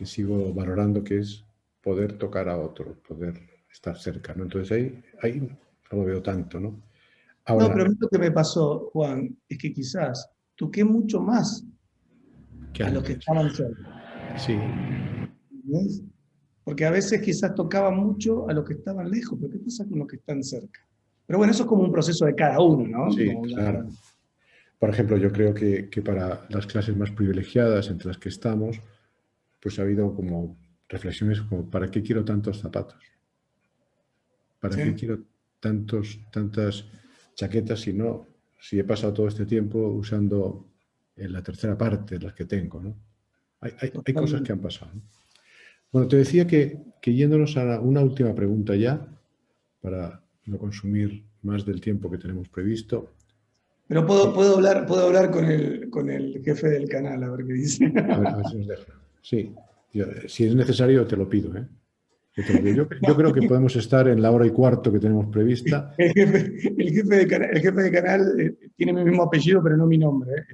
sigo valorando, que es poder tocar a otro, poder estar cerca, ¿no? Entonces ahí no lo veo tanto, ¿no? No, pero Ahora, a mí lo que me pasó, Juan, es que quizás toqué mucho más que a los que antes. estaban cerca. Sí, ¿Ves? Porque a veces quizás tocaba mucho a los que estaban lejos, pero ¿qué pasa con los que están cerca? Pero bueno, eso es como un proceso de cada uno, ¿no? sí, claro. Por ejemplo, yo creo que para las clases más privilegiadas entre las que estamos, pues ha habido como reflexiones como, ¿para qué quiero tantos zapatos? ¿Para qué ¿Sí? quiero tantas chaquetas si he pasado todo este tiempo usando la tercera parte de las que tengo, ¿no? Hay cosas que Totalmente. han pasado, ¿no? Bueno, te decía que yéndonos a una última pregunta ya, para no consumir más del tiempo que tenemos previsto. Pero puedo hablar con el jefe del canal, a ver qué dice. A ver si nos deja. Sí, si es necesario te lo pido, ¿eh? Yo No, creo que podemos estar en la hora y cuarto que tenemos prevista. el jefe de canal tiene mi mismo apellido, pero no mi nombre.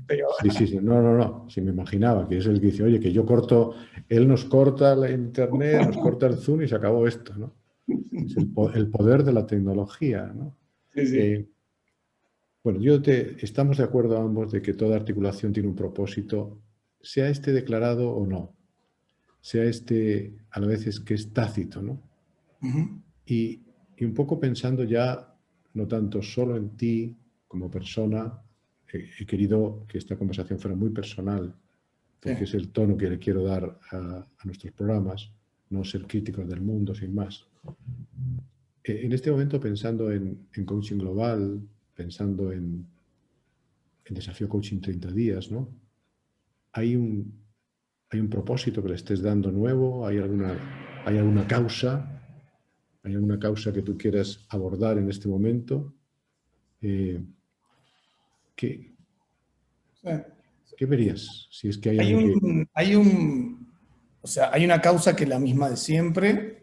Sí, sí, sí. No, no, no. Sí, me imaginaba que es el que dice, oye, que yo corto, él nos corta la internet, nos corta el Zoom y se acabó esto, ¿no? Es el poder de la tecnología, ¿no? Sí, sí. Eh, bueno, estamos de acuerdo ambos de que toda articulación tiene un propósito, sea este declarado o no, sea este a la vez es que es tácito, ¿no? Ujú. Y un poco pensando ya no tanto solo en ti como persona, he querido que esta conversación fuera muy personal, Sí. porque es el tono que le quiero dar a nuestros programas, no ser críticos del mundo sin más. En este momento, pensando en coaching global, pensando en Desafío Coaching 30 días, ¿no? Hay ¿Hay un propósito que le estés dando nuevo? ¿Hay alguna causa? ¿Hay alguna causa que tú quieras abordar en este momento? ¿Qué, O sea, qué verías? Si es que hay hay algo que... un, hay un, o sea, hay una causa que es la misma de siempre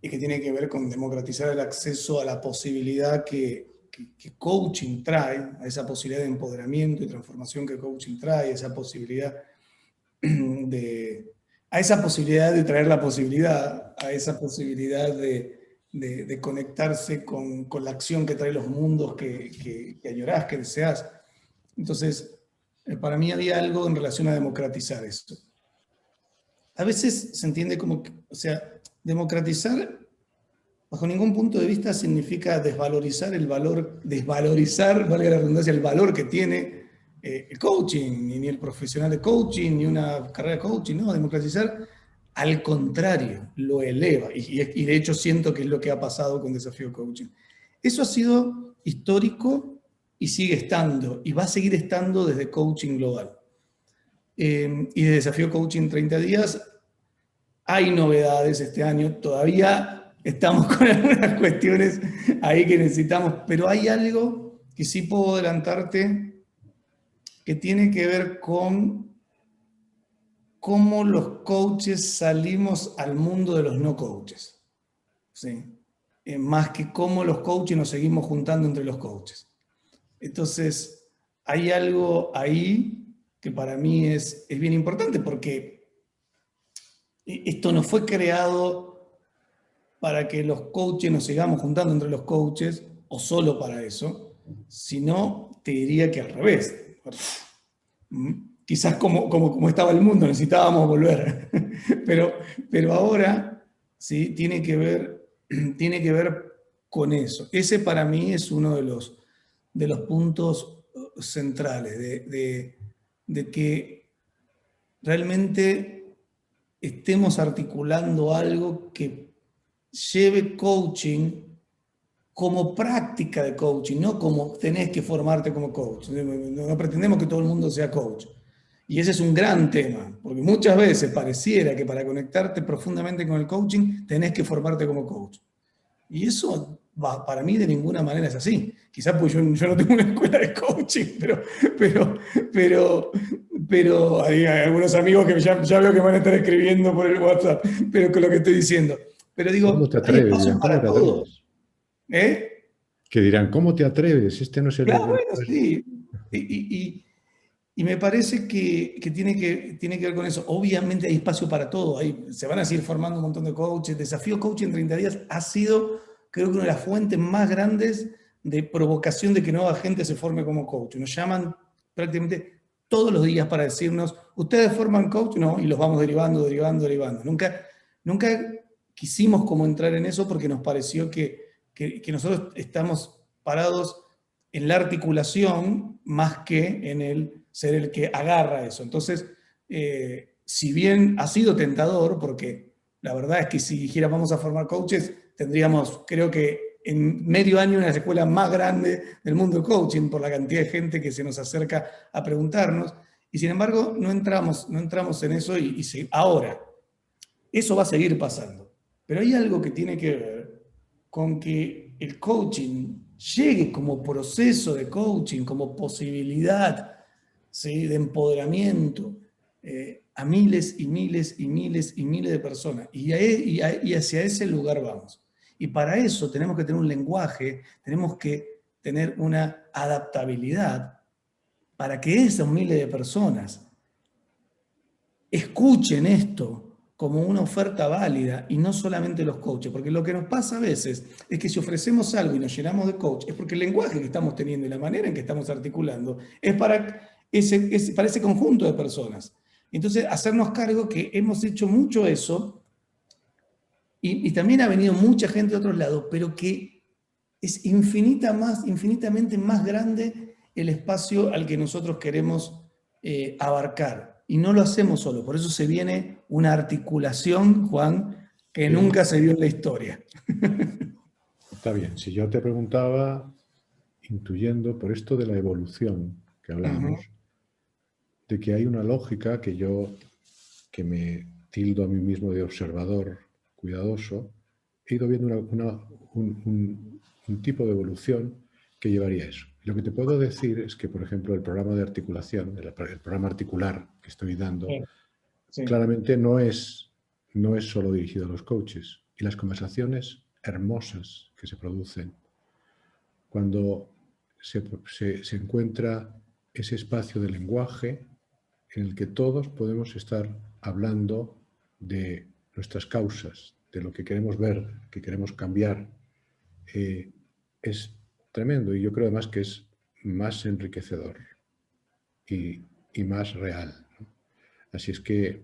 y que tiene que ver con democratizar el acceso a la posibilidad que coaching trae, a esa posibilidad de empoderamiento y transformación que coaching trae, esa posibilidad a esa posibilidad de traer la posibilidad, a esa posibilidad de conectarse con la acción que trae los mundos que añorás, que deseas. Entonces, para mí había algo en relación a democratizar esto. A veces se entiende como, o sea, democratizar bajo ningún punto de vista significa desvalorizar el valor, desvalorizar, valga la redundancia, el valor que tiene el coaching, ni el profesional de coaching, ni una carrera de coaching, no, democratizar, al contrario, lo eleva. Y de hecho siento que es lo que ha pasado con Desafío Coaching. Eso ha sido histórico y sigue estando, y va a seguir estando desde Coaching Global. Y de Desafío Coaching 30 días, hay novedades este año, todavía estamos con algunas cuestiones ahí que necesitamos, pero hay algo que sí puedo adelantarte que tiene que ver con cómo los coaches salimos al mundo de los no coaches. ¿Sí? Más que cómo los coaches nos seguimos juntando entre los coaches. Entonces, hay algo ahí que para mí es bien importante porque esto no fue creado para que los coaches nos sigamos juntando entre los coaches o solo para eso, sino te diría que al revés. Quizás como estaba el mundo, necesitábamos volver. pero ahora ¿sí? tiene que ver con eso. Ese para mí es uno de los puntos centrales, de que realmente estemos articulando algo que lleve coaching como práctica de coaching, no como tenés que formarte como coach. No pretendemos que todo el mundo sea coach. Y ese es un gran tema, porque muchas veces pareciera que para conectarte profundamente con el coaching tenés que formarte como coach. Y eso para mí de ninguna manera es así. Quizás pues yo no tengo una escuela de coaching, pero hay algunos amigos que ya veo que van a estar escribiendo por el WhatsApp, pero con lo que estoy diciendo. Pero ¿Cómo digo, te hay atreves? espacio Dirán, ¿cómo para te todo. atreves? ¿Eh? Que dirán, ¿cómo te atreves? Este no es el... Claro, bueno, sí. Y me parece que tiene que ver con eso. Obviamente hay espacio para todo. Se van a seguir formando un montón de coaches. Desafío Coaching en 30 días ha sido, creo que una de las fuentes más grandes de provocación de que nueva gente se forme como coach. Nos llaman prácticamente todos los días para decirnos, ¿ustedes forman coach? No, y los vamos derivando. Nunca quisimos como entrar en eso porque nos pareció que nosotros estamos parados en la articulación más que en el ser el que agarra eso. Entonces, si bien ha sido tentador, porque la verdad es que si dijera vamos a formar coaches, tendríamos, creo que en medio año, una de las escuelas más grandes del mundo del coaching, por la cantidad de gente que se nos acerca a preguntarnos, y sin embargo no entramos en eso ahora, eso va a seguir pasando. Pero hay algo que tiene que ver con que el coaching llegue como proceso de coaching, como posibilidad, ¿sí? de empoderamiento a miles y miles y miles y miles de personas. Y hacia ese lugar vamos. Y para eso tenemos que tener un lenguaje, tenemos que tener una adaptabilidad para que esos miles de personas escuchen esto como una oferta válida y no solamente los coaches, porque lo que nos pasa a veces es que si ofrecemos algo y nos llenamos de coach, es porque el lenguaje que estamos teniendo y la manera en que estamos articulando es para ese conjunto de personas. Entonces, hacernos cargo que hemos hecho mucho eso y también ha venido mucha gente de otros lados, pero que es infinitamente más grande el espacio al que nosotros queremos abarcar. Y no lo hacemos solo, por eso se viene una articulación, Juan, que Sí, nunca se vio en la historia. está bien. Si yo te preguntaba, intuyendo por esto de la evolución que Uh -huh. hablábamos, de que hay una lógica que yo que me tildo a mí mismo de observador cuidadoso, he ido viendo un tipo de evolución que llevaría a eso. Lo que te puedo decir es que, por ejemplo, el programa de articulación, el programa articular que estoy dando, Sí. claramente no es solo dirigido a los coaches. Y las conversaciones hermosas que se producen cuando se encuentra ese espacio de lenguaje en el que todos podemos estar hablando de nuestras causas, de lo que queremos ver, que queremos cambiar, es tremendo. Y yo creo además que es más enriquecedor y más real, ¿no? Así es que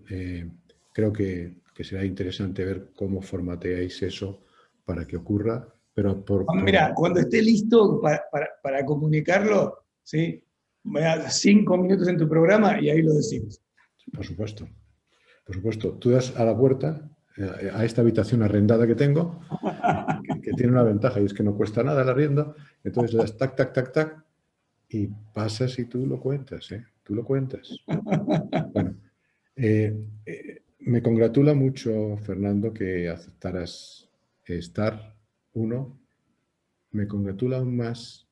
creo que será interesante ver cómo formateáis eso para que ocurra, pero Mira, cuando esté listo para comunicarlo, ¿sí? Me das 5 minutos en tu programa y ahí lo decimos. Por supuesto. Por supuesto, tú das a la puerta, a esta habitación arrendada que tengo, que tiene una ventaja y es que no cuesta nada el arriendo, entonces le das tac, tac, tac, tac y pasas y tú lo cuentas, ¿eh? Tú lo cuentas. Bueno, me congratula mucho, Fernando, que aceptaras estar, uno. Me congratula aún más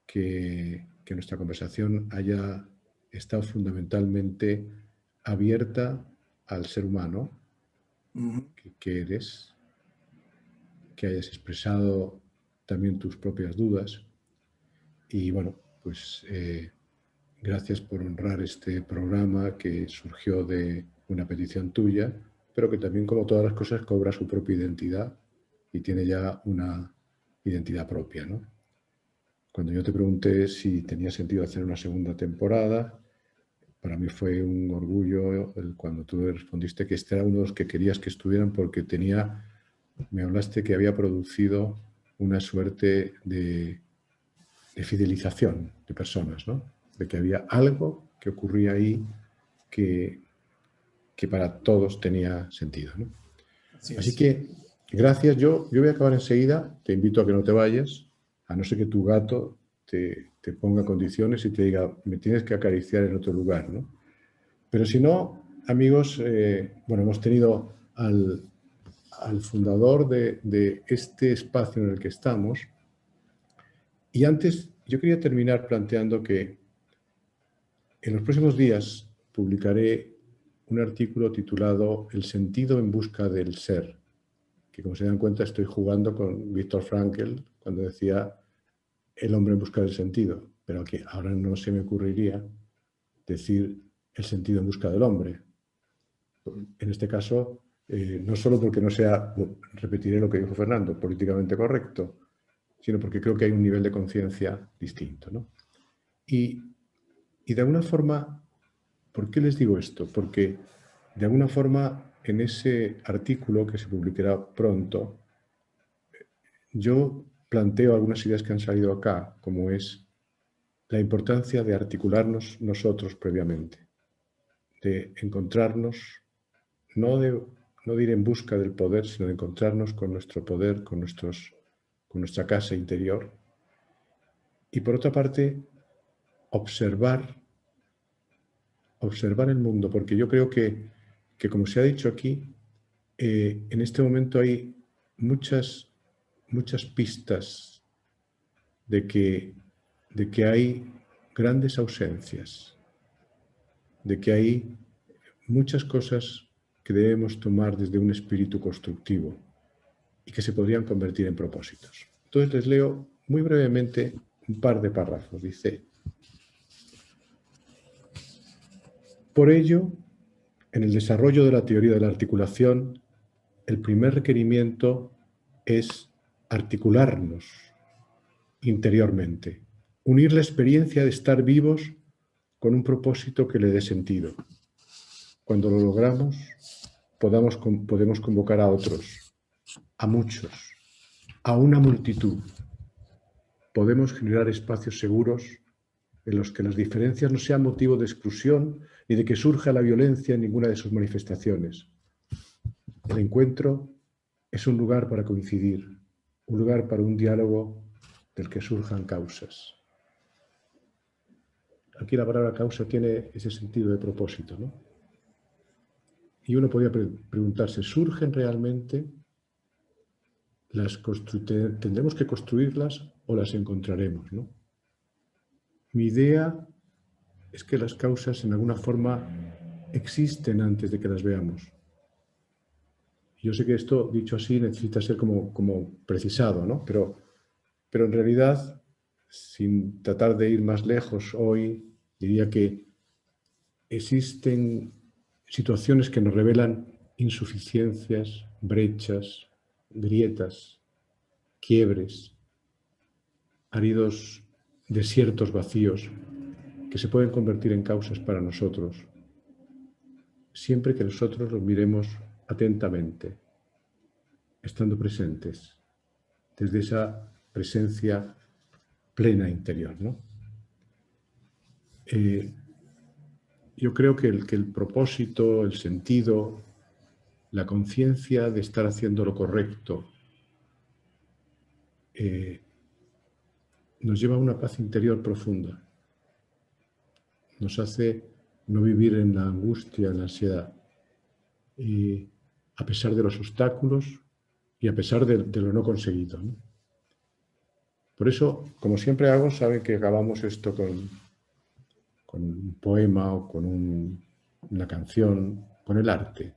que nuestra conversación haya estado fundamentalmente abierta al ser humano que eres, que hayas expresado también tus propias dudas y bueno, pues gracias por honrar este programa que surgió de una petición tuya, pero que también, como todas las cosas, cobra su propia identidad y tiene ya una identidad propia, ¿no? Cuando yo te pregunté si tenía sentido hacer una segunda temporada, para mí fue un orgullo cuando tú respondiste que este era uno de los que querías que estuvieran porque me hablaste que había producido una suerte de fidelización de personas, ¿no? De que había algo que ocurría ahí que para todos tenía sentido, ¿no? Así que, gracias. Yo voy a acabar enseguida. Te invito a que no te vayas, a no ser que tu gato te ponga condiciones y te diga, me tienes que acariciar en otro lugar, ¿no? Pero si no, amigos, bueno, hemos tenido al fundador de este espacio en el que estamos. Y antes, yo quería terminar planteando que en los próximos días publicaré un artículo titulado El sentido en busca del ser, que como se dan cuenta estoy jugando con Viktor Frankl cuando decía el hombre en busca del sentido, pero que ahora no se me ocurriría decir el sentido en busca del hombre. En este caso, no solo porque no sea, repetiré lo que dijo Fernando, políticamente correcto, sino porque creo que hay un nivel de conciencia distinto, ¿no? Y de alguna forma, ¿por qué les digo esto? Porque de alguna forma en ese artículo que se publicará pronto, yo planteo algunas ideas que han salido acá, como es la importancia de articularnos nosotros previamente, de encontrarnos, no de ir en busca del poder, sino de encontrarnos con nuestro poder, con nuestra casa interior. Y por otra parte, observar el mundo, porque yo creo que como se ha dicho aquí, en este momento hay muchas pistas de que hay grandes ausencias, de que hay muchas cosas que debemos tomar desde un espíritu constructivo y que se podrían convertir en propósitos. Entonces les leo muy brevemente un par de párrafos. Dice: por ello, en el desarrollo de la teoría de la articulación, el primer requerimiento es articularnos interiormente, unir la experiencia de estar vivos con un propósito que le dé sentido. Cuando lo logramos, podemos convocar a otros, a muchos, a una multitud. Podemos generar espacios seguros en los que las diferencias no sean motivo de exclusión ni de que surja la violencia en ninguna de sus manifestaciones. El encuentro es un lugar para coincidir, un lugar para un diálogo del que surjan causas. Aquí la palabra causa tiene ese sentido de propósito, ¿no? Y uno podría preguntarse, ¿surgen realmente? ¿Tendremos que construirlas o las encontraremos, ¿no? Mi idea es que las causas en alguna forma existen antes de que las veamos. Yo sé que esto, dicho así, necesita ser como precisado, ¿no? Pero en realidad, sin tratar de ir más lejos hoy, diría que existen situaciones que nos revelan insuficiencias, brechas, grietas, quiebres, áridos desiertos vacíos que se pueden convertir en causas para nosotros, siempre que nosotros los miremos atentamente, estando presentes, desde esa presencia plena interior, ¿no? Yo creo que el propósito, el sentido, la conciencia de estar haciendo lo correcto nos lleva a una paz interior profunda. Nos hace no vivir en la angustia, en la ansiedad. Y a pesar de los obstáculos y a pesar de lo no conseguido, ¿no? Por eso, como siempre hago, saben que acabamos esto con un poema o con una canción, con el arte,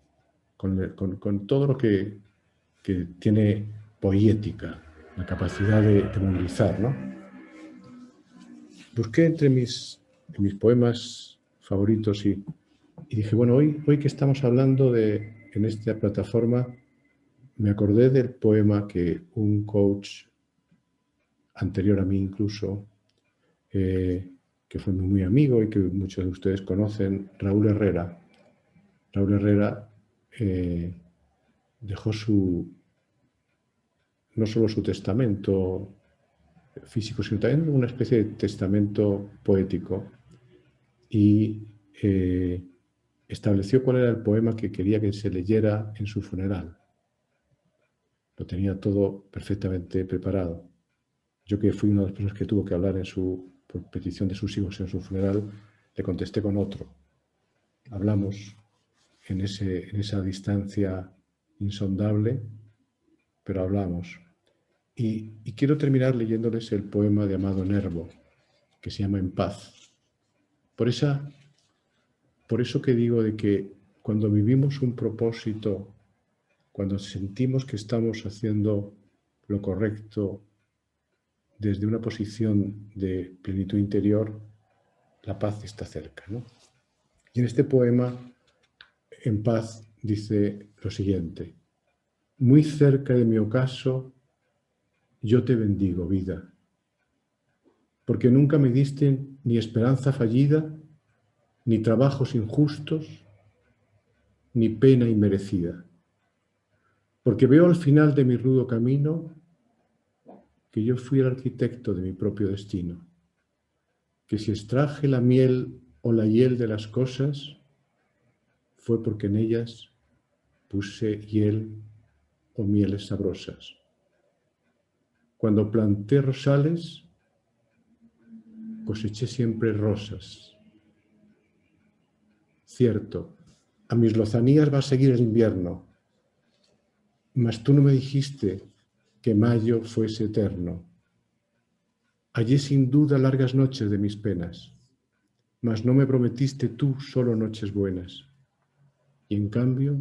con todo lo que tiene poética, la capacidad de movilizar, ¿no? Busqué entre mis poemas favoritos y dije, bueno, hoy que estamos hablando en esta plataforma, me acordé del poema que un coach anterior a mí incluso, que fue muy amigo y que muchos de ustedes conocen, Raúl Herrera. Raúl Herrera dejó no solo su testamento físico, sino también una especie de testamento poético y estableció cuál era el poema que quería que se leyera en su funeral. Lo tenía todo perfectamente preparado. Yo, que fui una de las personas que tuvo que hablar por petición de sus hijos en su funeral, le contesté con otro. Hablamos en esa distancia insondable, pero hablamos. Y quiero terminar leyéndoles el poema de Amado Nervo, que se llama En paz. Por eso que digo de que cuando vivimos un propósito, cuando sentimos que estamos haciendo lo correcto desde una posición de plenitud interior, la paz está cerca, ¿no? Y en este poema, En paz, dice lo siguiente: muy cerca de mi ocaso, yo te bendigo, vida, porque nunca me diste ni esperanza fallida, ni trabajos injustos, ni pena inmerecida. Porque veo al final de mi rudo camino que yo fui el arquitecto de mi propio destino, que si extraje la miel o la hiel de las cosas, fue porque en ellas puse hiel o mieles sabrosas. Cuando planté rosales, coseché siempre rosas. Cierto, a mis lozanías va a seguir el invierno, mas tú no me dijiste que mayo fuese eterno. Hallé sin duda largas noches de mis penas, mas no me prometiste tú solo noches buenas. Y en cambio,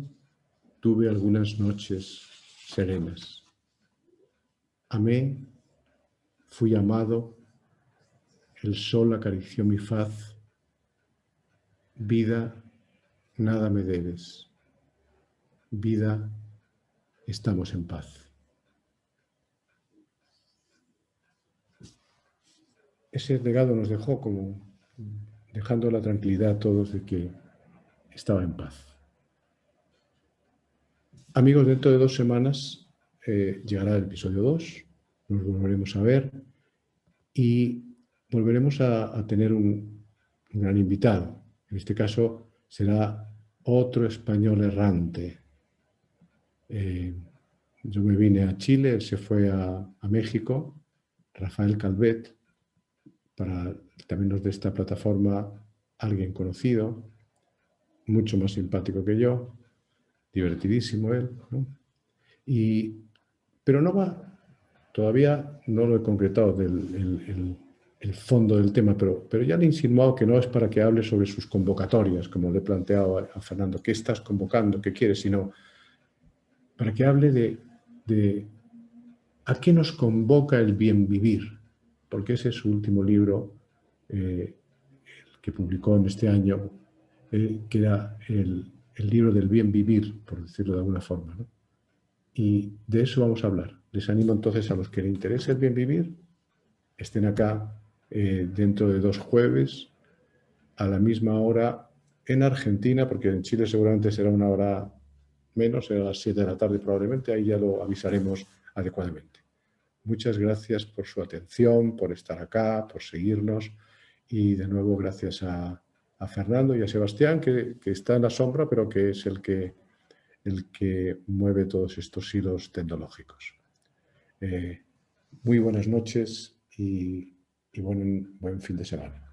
tuve algunas noches serenas. Amé, fui amado, el sol acarició mi faz. Vida, nada me debes. Vida, estamos en paz. Ese legado nos dejó como dejando la tranquilidad a todos de que estaba en paz. Amigos, dentro de 2 semanas llegará el episodio 2, nos volveremos a ver y volveremos a tener un gran invitado. En este caso será otro español errante. Yo me vine a Chile, él se fue a México, Rafael Calvet, para también de esta plataforma, alguien conocido, mucho más simpático que yo, divertidísimo él, ¿no? Pero no va, todavía no lo he concretado el fondo del tema, pero ya le he insinuado que no es para que hable sobre sus convocatorias, como le he planteado a Fernando, qué estás convocando, qué quieres, sino para que hable de a qué nos convoca el bien vivir, porque ese es su último libro, el que publicó en este año, que era el libro del bien vivir, por decirlo de alguna forma, ¿no? Y de eso vamos a hablar. Les animo entonces a los que les interese el bien vivir, estén acá dentro de 2 jueves, a la misma hora en Argentina, porque en Chile seguramente será una hora menos, será a las 7 de la tarde probablemente, ahí ya lo avisaremos adecuadamente. Muchas gracias por su atención, por estar acá, por seguirnos y de nuevo gracias a Fernando y a Sebastián, que está en la sombra, pero que es el que mueve todos estos hilos tecnológicos. Muy buenas noches y buen fin de semana.